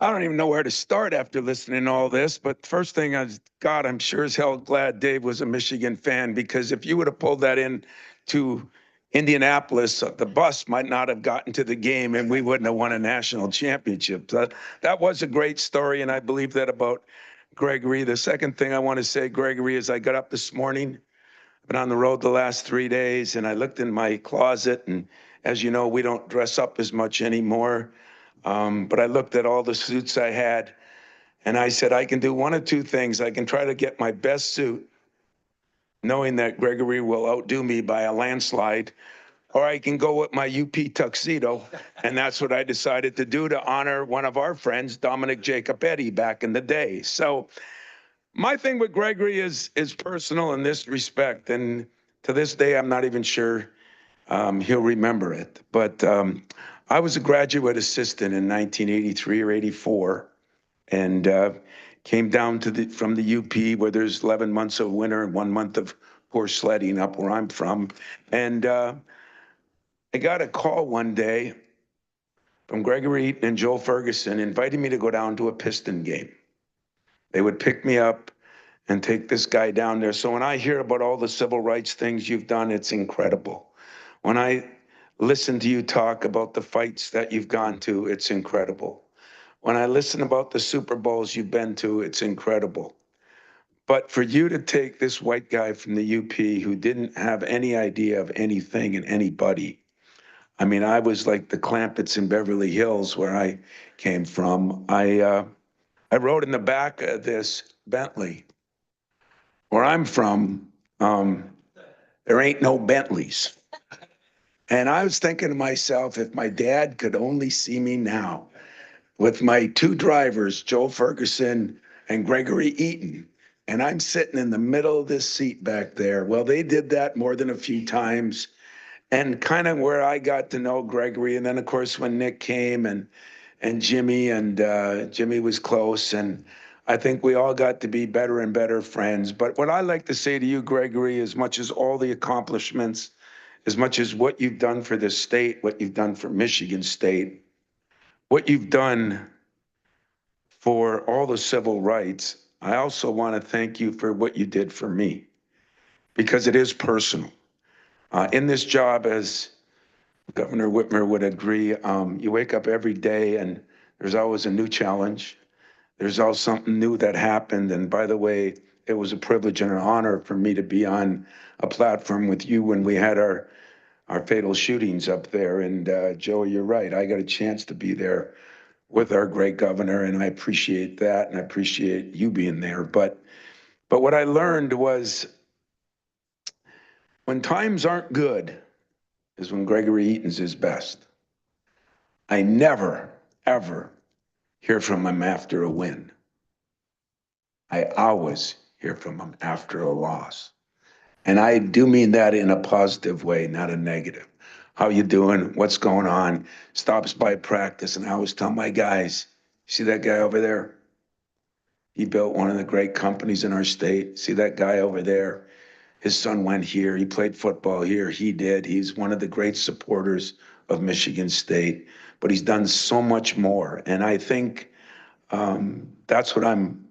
I don't even know where to start after listening to all this, but first thing is, God, I'm sure as hell glad Dave was a Michigan fan, because if you would have pulled that in to Indianapolis, the bus might not have gotten to the game and we wouldn't have won a national championship. That was a great story, and I believe that about Gregory. The second thing I want to say, Gregory, is I got up this morning, been on the road the last 3 days, and I looked in my closet, and as you know, we don't dress up as much anymore. But I looked at all the suits I had, and I said, I can do one of two things. I can try to get my best suit, knowing that Gregory will outdo me by a landslide, or I can go with my UP tuxedo. And that's what I decided to do to honor one of our friends, Dominic Jacobetti, back in the day. So my thing with Gregory is personal in this respect. And to this day, I'm not even sure he'll remember it. But I was a graduate assistant in 1983 or 84, and came down from the UP, where there's 11 months of winter and 1 month of poor sledding up where I'm from. And I got a call one day from Gregory Eaton and Joe Ferguson inviting me to go down to a Piston game. They would pick me up and take this guy down there. So when I hear about all the civil rights things you've done, it's incredible. When I listen to you talk about the fights that you've gone to, it's incredible. When I listen about the Super Bowls you've been to, it's incredible. But for you to take this white guy from the UP who didn't have any idea of anything and anybody, I mean, I was like the Clampetts in Beverly Hills where I came from. I rode in the back of this Bentley. Where I'm from, there ain't no Bentleys. And I was thinking to myself, if my dad could only see me now with my two drivers, Joe Ferguson and Gregory Eaton, and I'm sitting in the middle of this seat back there. Well, they did that more than a few times. And kind of where I got to know Gregory. And then, of course, when Nick came and Jimmy, and Jimmy was close. And I think we all got to be better and better friends. But what I like to say to you, Gregory, as much as all the accomplishments, as much as what you've done for this state, what you've done for Michigan State, what you've done for all the civil rights, I also want to thank you for what you did for me, because it is personal. In this job, as Governor Whitmer would agree, you wake up every day and there's always a new challenge. There's always something new that happened. And by the way, it was a privilege and an honor for me to be on a platform with you when we had our fatal shootings up there. And Joe, you're right. I got a chance to be there with our great governor, and I appreciate that, and I appreciate you being there. But what I learned was when times aren't good is when Gregory Eaton's his best. I never, ever hear from him after a win. I always hear from him after a loss. And I do mean that in a positive way, not a negative. How you doing? What's going on? Stops by practice, and I always tell my guys, see that guy over there? He built one of the great companies in our state. See that guy over there? His son went here. He played football here. He did. He's one of the great supporters of Michigan State, but he's done so much more. And I think that's what I'm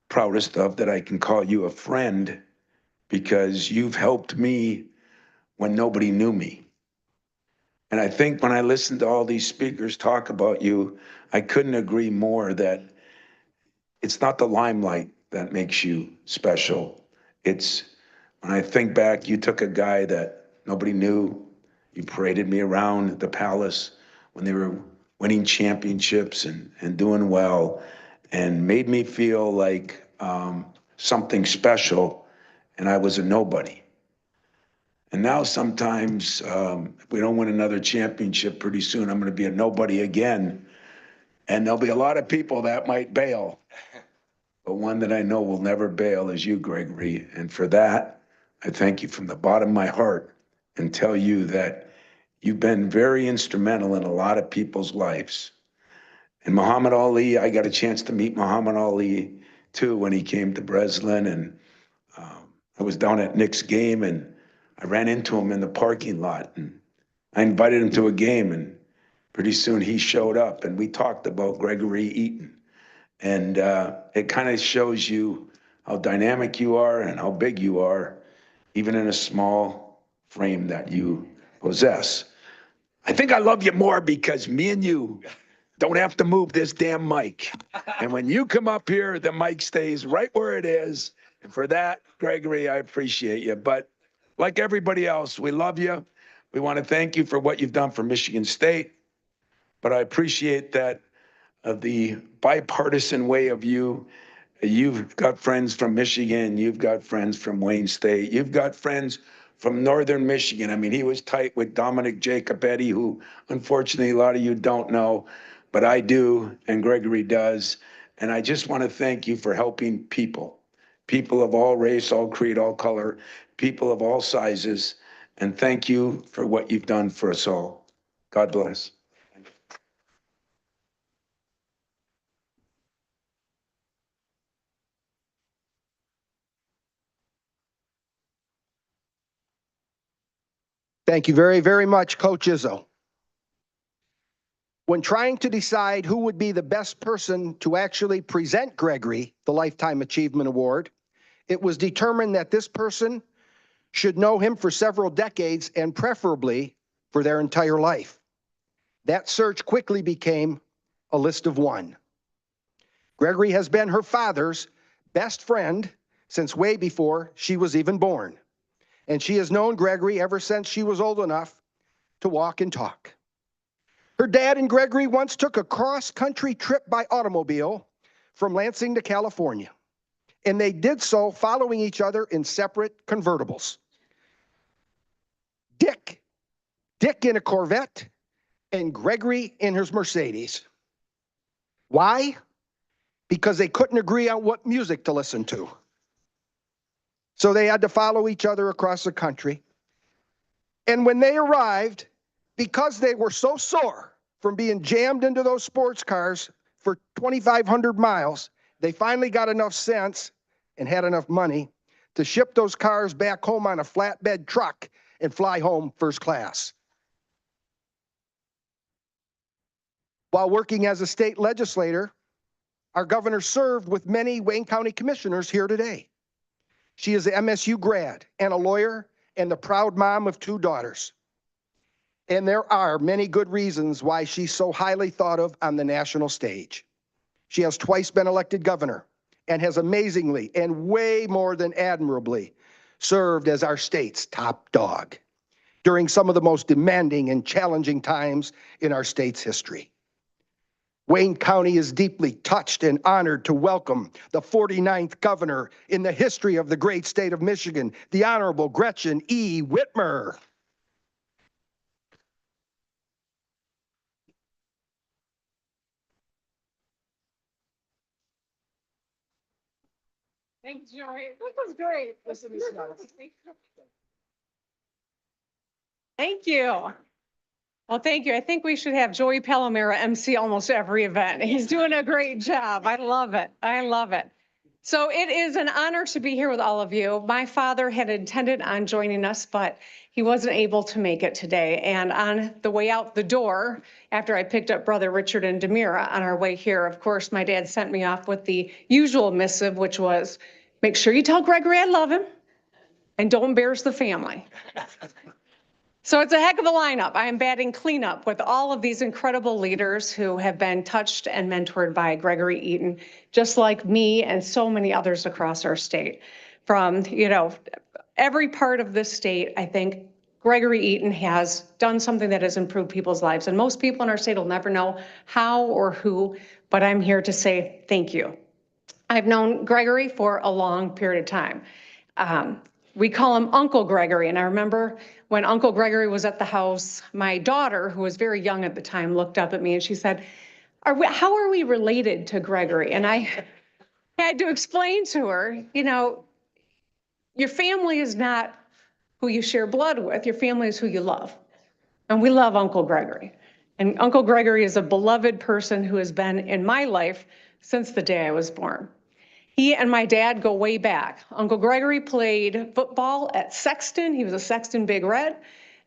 proudest of, that I can call you a friend, because you've helped me when nobody knew me. And I think when I listen to all these speakers talk about you, I couldn't agree more that it's not the limelight that makes you special. It's when I think back, you took a guy that nobody knew, you paraded me around the palace when they were winning championships and doing well, and made me feel like something special, and I was a nobody. And now sometimes, if we don't win another championship pretty soon, I'm gonna be a nobody again. And there'll be a lot of people that might bail. But one that I know will never bail is you, Gregory. And for that, I thank you from the bottom of my heart and tell you that you've been very instrumental in a lot of people's lives. And Muhammad Ali, I got a chance to meet Muhammad Ali too when he came to Breslin. And I was down at Nick's game and I ran into him in the parking lot. And I invited him to a game, and pretty soon he showed up and we talked about Gregory Eaton. And it kind of shows you how dynamic you are and how big you are, even in a small frame that you possess. I think I love you more because me and you don't have to move this damn mic. And when you come up here, the mic stays right where it is. And for that, Gregory, I appreciate you. But like everybody else, we love you. We want to thank you for what you've done for Michigan State. But I appreciate that the bipartisan way of you. You've got friends from Michigan. You've got friends from Wayne State. You've got friends from Northern Michigan. I mean, he was tight with Dominic Jacobetti, who unfortunately a lot of you don't know, but I do, and Gregory does. And I just want to thank you for helping people of all race, all creed, all color, people of all sizes. And thank you for what you've done for us all. God bless. Thank you very, very much, Coach Izzo. When trying to decide who would be the best person to actually present Gregory the Lifetime Achievement Award, it was determined that this person should know him for several decades and preferably for their entire life. That search quickly became a list of one. Gregory has been her father's best friend since way before she was even born. And she has known Gregory ever since she was old enough to walk and talk. Her dad and Gregory once took a cross-country trip by automobile from Lansing to California, and they did so following each other in separate convertibles. Dick in a Corvette and Gregory in his Mercedes. Why? Because they couldn't agree on what music to listen to. So they had to follow each other across the country. And when they arrived, because they were so sore from being jammed into those sports cars for 2,500 miles, they finally got enough sense and had enough money to ship those cars back home on a flatbed truck and fly home first class. While working as a state legislator, our governor served with many Wayne County commissioners here today. She is an MSU grad and a lawyer and the proud mom of 2 daughters. And there are many good reasons why she's so highly thought of on the national stage. She has twice been elected governor and has amazingly and way more than admirably served as our state's top dog during some of the most demanding and challenging times in our state's history. Wayne County is deeply touched and honored to welcome the 49th governor in the history of the great state of Michigan, the Honorable Gretchen E. Whitmer. Thanks, Joey. This was great. Thank you. Well, thank you. I think we should have Joey Palomera MC almost every event. He's doing a great job. I love it. I love it. So it is an honor to be here with all of you. My father had intended on joining us, but he wasn't able to make it today. And on the way out the door, after I picked up Brother Richard and Demira on our way here, of course, my dad sent me off with the usual missive, which was, make sure you tell Gregory I love him and don't embarrass the family. So it's a heck of a lineup. I am batting cleanup with all of these incredible leaders who have been touched and mentored by Gregory Eaton, just like me and so many others across our state. From, every part of this state, I think Gregory Eaton has done something that has improved people's lives. And most people in our state will never know how or who, but I'm here to say thank you. I've known Gregory for a long period of time. We call him Uncle Gregory, and I remember when Uncle Gregory was at the house, my daughter, who was very young at the time, looked up at me and she said, how are we related to Gregory? And I had to explain to her, your family is not who you share blood with, your family is who you love. And we love Uncle Gregory. And Uncle Gregory is a beloved person who has been in my life since the day I was born. He and my dad go way back. Uncle Gregory played football at Sexton. He was a Sexton Big Red.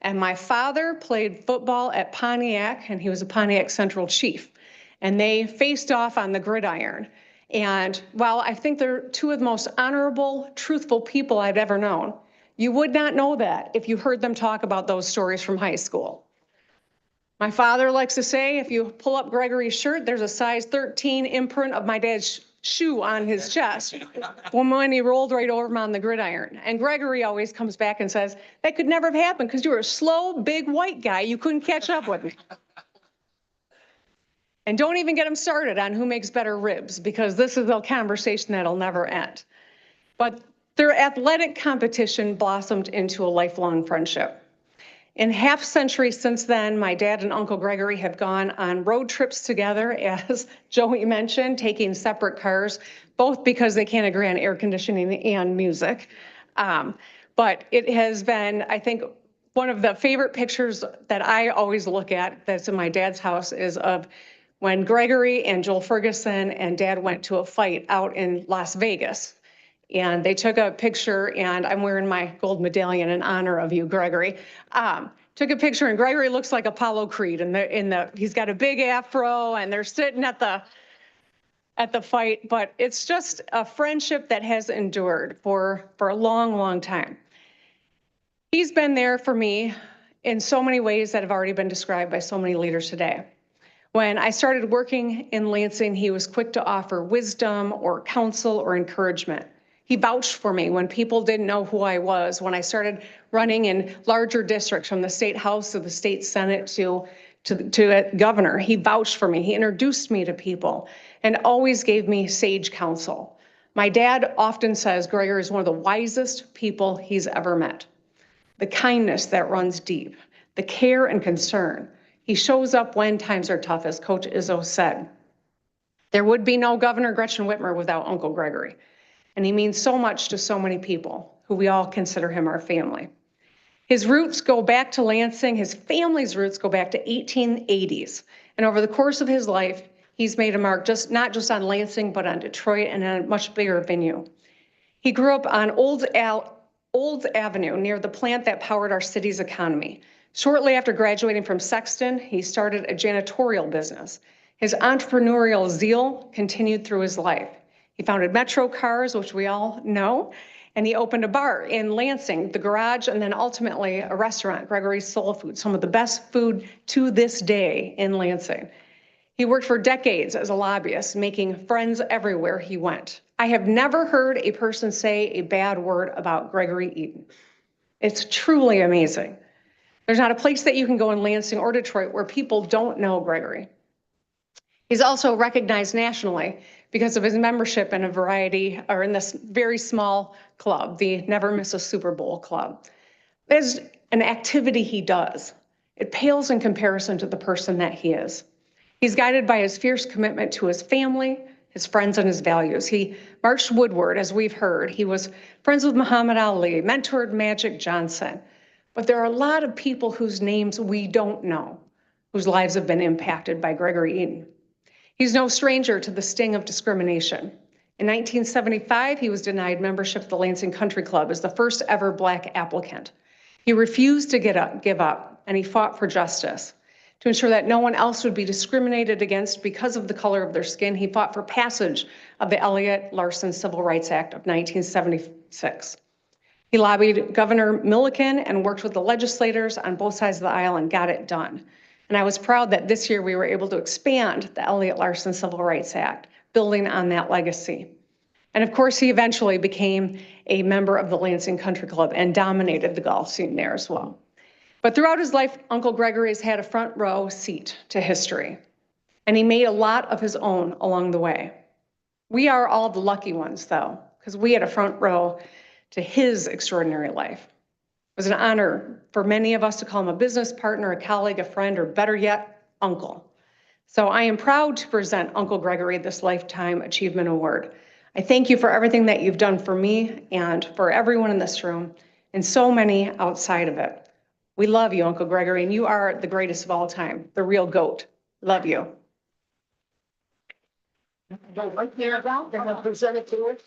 And my father played football at Pontiac, and he was a Pontiac Central Chief. And they faced off on the gridiron. And while I think they're 2 of the most honorable, truthful people I've ever known, you would not know that if you heard them talk about those stories from high school. My father likes to say, if you pull up Gregory's shirt, there's a size 13 imprint of my dad's shoe on his chest when he rolled right over him on the gridiron. And Gregory always comes back and says, that could never have happened because you were a slow, big white guy. You couldn't catch up with me. And don't even get him started on who makes better ribs, because this is a conversation that'll never end. But their athletic competition blossomed into a lifelong friendship. In half century since then, my dad and Uncle Gregory have gone on road trips together, as Joey mentioned, taking separate cars, both because they can't agree on air conditioning and music. But it has been, I think, one of the favorite pictures that I always look at that's in my dad's house is of when Gregory and Joel Ferguson and Dad went to a fight out in Las Vegas. And they took a picture, and I'm wearing my gold medallion in honor of you, Gregory. Took a picture, and Gregory looks like Apollo Creed, and he's got a big afro, and they're sitting at the fight. But it's just a friendship that has endured for a long, long time. He's been there for me in so many ways that have already been described by so many leaders today. When I started working in Lansing, he was quick to offer wisdom or counsel or encouragement. He vouched for me when people didn't know who I was. When I started running in larger districts, from the state house to the state senate to governor, he vouched for me. He introduced me to people and always gave me sage counsel. My dad often says Gregory is one of the wisest people he's ever met. The kindness that runs deep, the care and concern. He shows up when times are tough, as Coach Izzo said. There would be no Governor Gretchen Whitmer without Uncle Gregory. And he means so much to so many people who we all consider him our family. His roots go back to Lansing. His family's roots go back to 1880s. And over the course of his life, he's made a mark not just on Lansing, but on Detroit and on a much bigger venue. He grew up on Old Avenue near the plant that powered our city's economy. Shortly after graduating from Sexton, he started a janitorial business. His entrepreneurial zeal continued through his life. He founded Metro Cars, which we all know, and he opened a bar in Lansing, the Garage, and then ultimately a restaurant, Gregory's Soul Food, some of the best food to this day in Lansing. He worked for decades as a lobbyist, making friends everywhere he went. I have never heard a person say a bad word about Gregory Eaton. It's truly amazing. There's not a place that you can go in Lansing or Detroit where people don't know Gregory. He's also recognized nationally because of his membership in in this very small club, the Never Miss a Super Bowl Club. There's an activity he does. It pales in comparison to the person that he is. He's guided by his fierce commitment to his family, his friends, and his values. He marched woodward, as we've heard. He was friends with Muhammad Ali, mentored Magic Johnson. But there are a lot of people whose names we don't know, whose lives have been impacted by Gregory Eaton. He's no stranger to the sting of discrimination. In 1975, he was denied membership at the Lansing Country Club as the first ever Black applicant. He refused to give up, and he fought for justice. To ensure that no one else would be discriminated against because of the color of their skin, he fought for passage of the Elliott-Larsen Civil Rights Act of 1976. He lobbied Governor Milliken and worked with the legislators on both sides of the aisle and got it done. And I was proud that this year we were able to expand the Elliott-Larsen Civil Rights Act, building on that legacy. And of course, he eventually became a member of the Lansing Country Club and dominated the golf scene there as well. But throughout his life, Uncle Gregory has had a front row seat to history, and he made a lot of his own along the way. We are all the lucky ones, though, because we had a front row to his extraordinary life. It was an honor for many of us to call him a business partner, a colleague, a friend, or better yet, uncle. So I am proud to present Uncle Gregory this Lifetime Achievement Award. I thank you for everything that you've done for me and for everyone in this room and so many outside of it. We love you, Uncle Gregory, and you are the greatest of all time, the real GOAT. Love you. Right there, they're going to present it to us.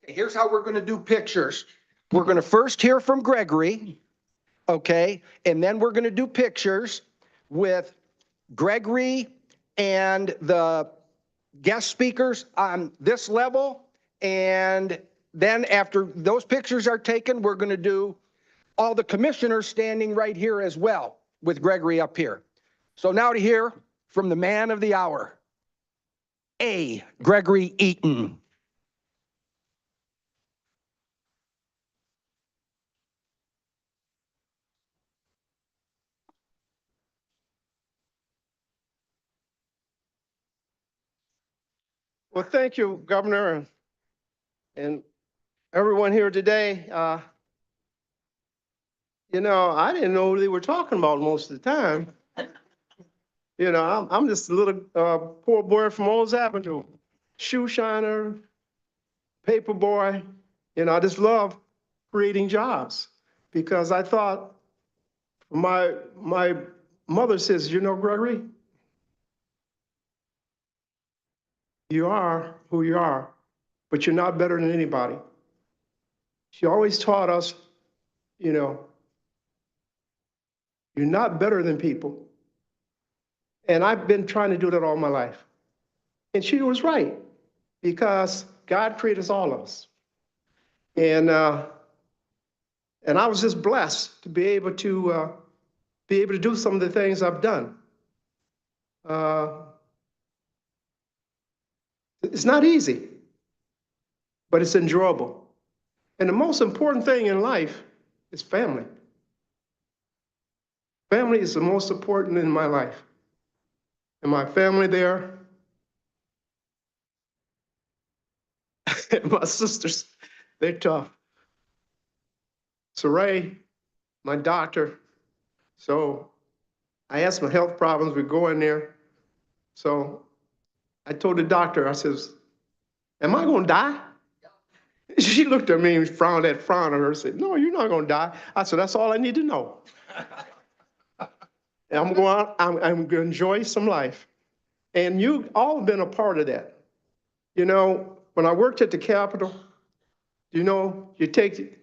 Okay, here's how we're going to do pictures. We're going to first hear from Gregory, okay? And then we're going to do pictures with Gregory and the guest speakers on this level. And then after those pictures are taken, we're going to do all the commissioners standing right here as well with Gregory up here. So now to hear from the man of the hour, Gregory Eaton. Well, thank you, Governor, and everyone here today. I didn't know what they were talking about most of the time. I'm just a little poor boy from Old Avenue, shoe shiner, paper boy. I just love creating jobs because I thought my mother says, Gregory, you are who you are, but you're not better than anybody. She always taught us, you're not better than people. And I've been trying to do that all my life. And she was right, because God created all of us. And I was just blessed to be able to do some of the things I've done. It's not easy, but it's enjoyable. And the most important thing in life is family. Family is the most important in my life. And my family there, and my sisters, they're tough. Saray, my doctor, so I had some health problems with going there. So I told the doctor, I says, am I gonna die? She looked at me and frowned on her and said, no, you're not gonna die. I said, that's all I need to know. And I'm gonna enjoy some life. And you all have been a part of that. You know, when I worked at the Capitol, you know, you take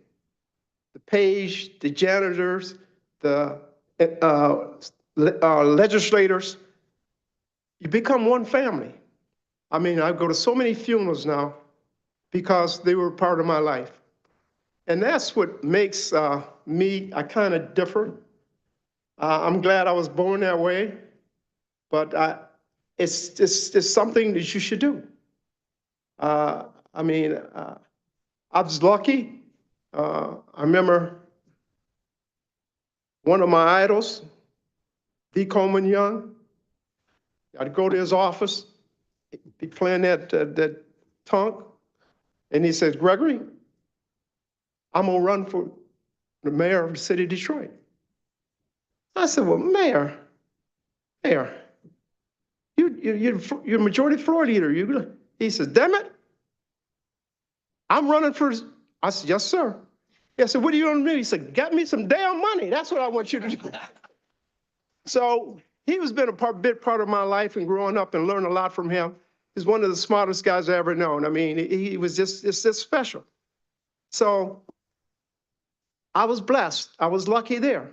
the page, the janitors, the legislators, you become one family. I mean, I go to so many funerals now because they were part of my life. And that's what makes me, I kind of differ. I'm glad I was born that way, but it's something that you should do. I mean, I was lucky. I remember one of my idols, D. Coleman Young. I'd go to his office, be playing that tonk, and he says, Gregory, I'm gonna run for the mayor of the city of Detroit. I said, well, mayor, you're majority floor leader. He says, damn it, I'm running for, I said, yes, sir. He said, what do you want to do? He said, get me some damn money. That's what I want you to do. So he has been a big part of my life and growing up and learned a lot from him. He's one of the smartest guys I ever known. I mean, he was just special. So I was blessed. I was lucky there.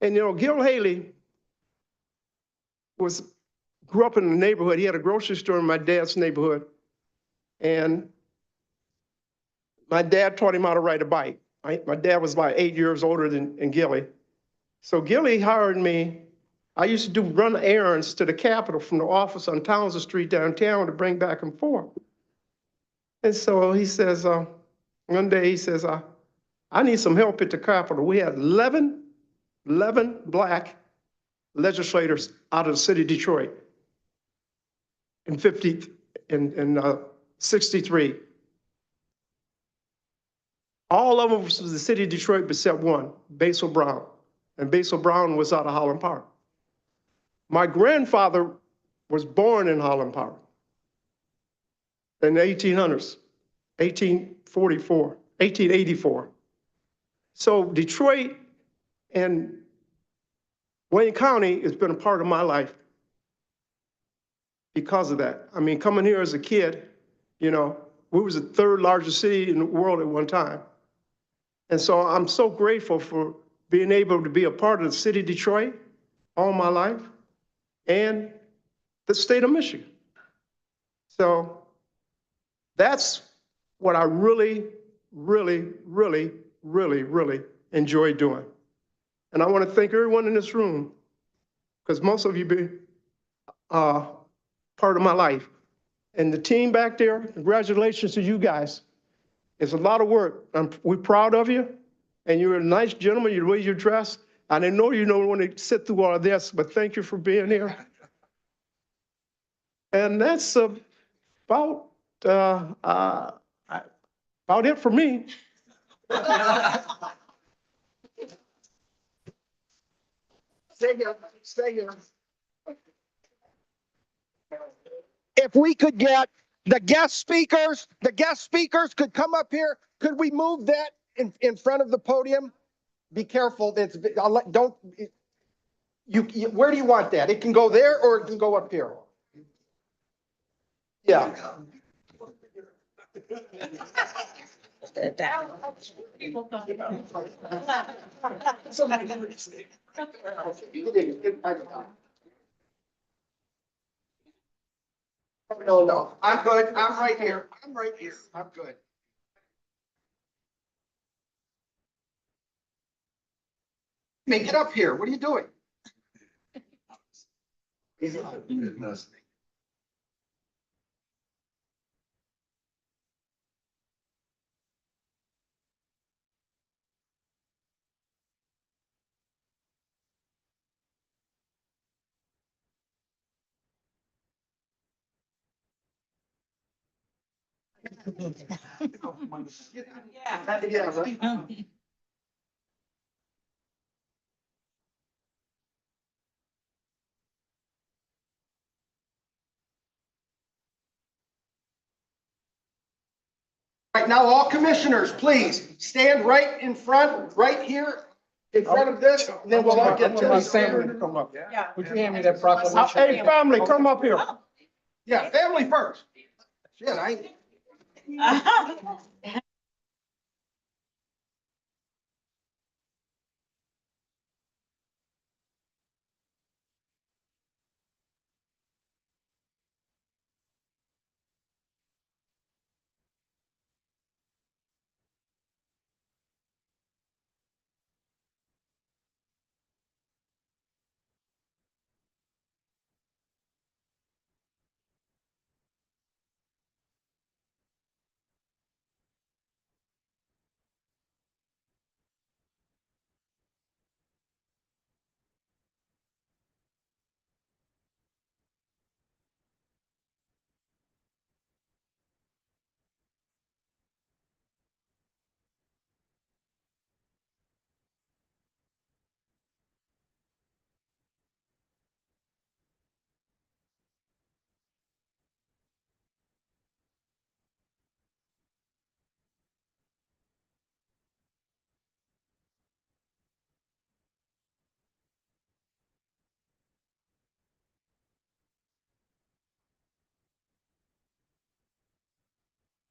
And, you know, Gil Haley grew up in the neighborhood. He had a grocery store in my dad's neighborhood. And my dad taught him how to ride a bike. My dad was about 8 years older than Gilly. So Gilly hired me. I used to run errands to the Capitol from the office on Townsend Street downtown to bring back and forth. And so he says, one day he says, I need some help at the Capitol. We had 11 black legislators out of the city of Detroit in 63. All of them was the city of Detroit except one, Basil Brown. And Basil Brown was out of Holland Park. My grandfather was born in Holland Park in the 1800s, 1884. So Detroit and Wayne County has been a part of my life because of that. I mean, coming here as a kid, you know, we was the third largest city in the world at one time. And so I'm so grateful for being able to be a part of the city of Detroit all my life and the state of Michigan. So that's what I really, really, really, really, really enjoy doing. And I want to thank everyone in this room because most of you been part of my life. And the team back there, congratulations to you guys. It's a lot of work. We're proud of you. And you're a nice gentleman, the way you dress. And I know you don't want to sit through all of this, but thank you for being here. And that's about it for me. Stay here. If we could get the guest speakers could come up here. Could we move that in front of the podium? Be careful. Don't. Where do you want that? It can go there or it can go up here. Yeah. No. I'm good. I'm right here. I'm good. Make it up here. What are you doing? Right now, all commissioners, please stand right in front, right here, in front of this, and then we'll all get to My this. family to come up. Yeah. Would you hand me that proclamation? Hey, family, come up here. Yeah, family first. Shit,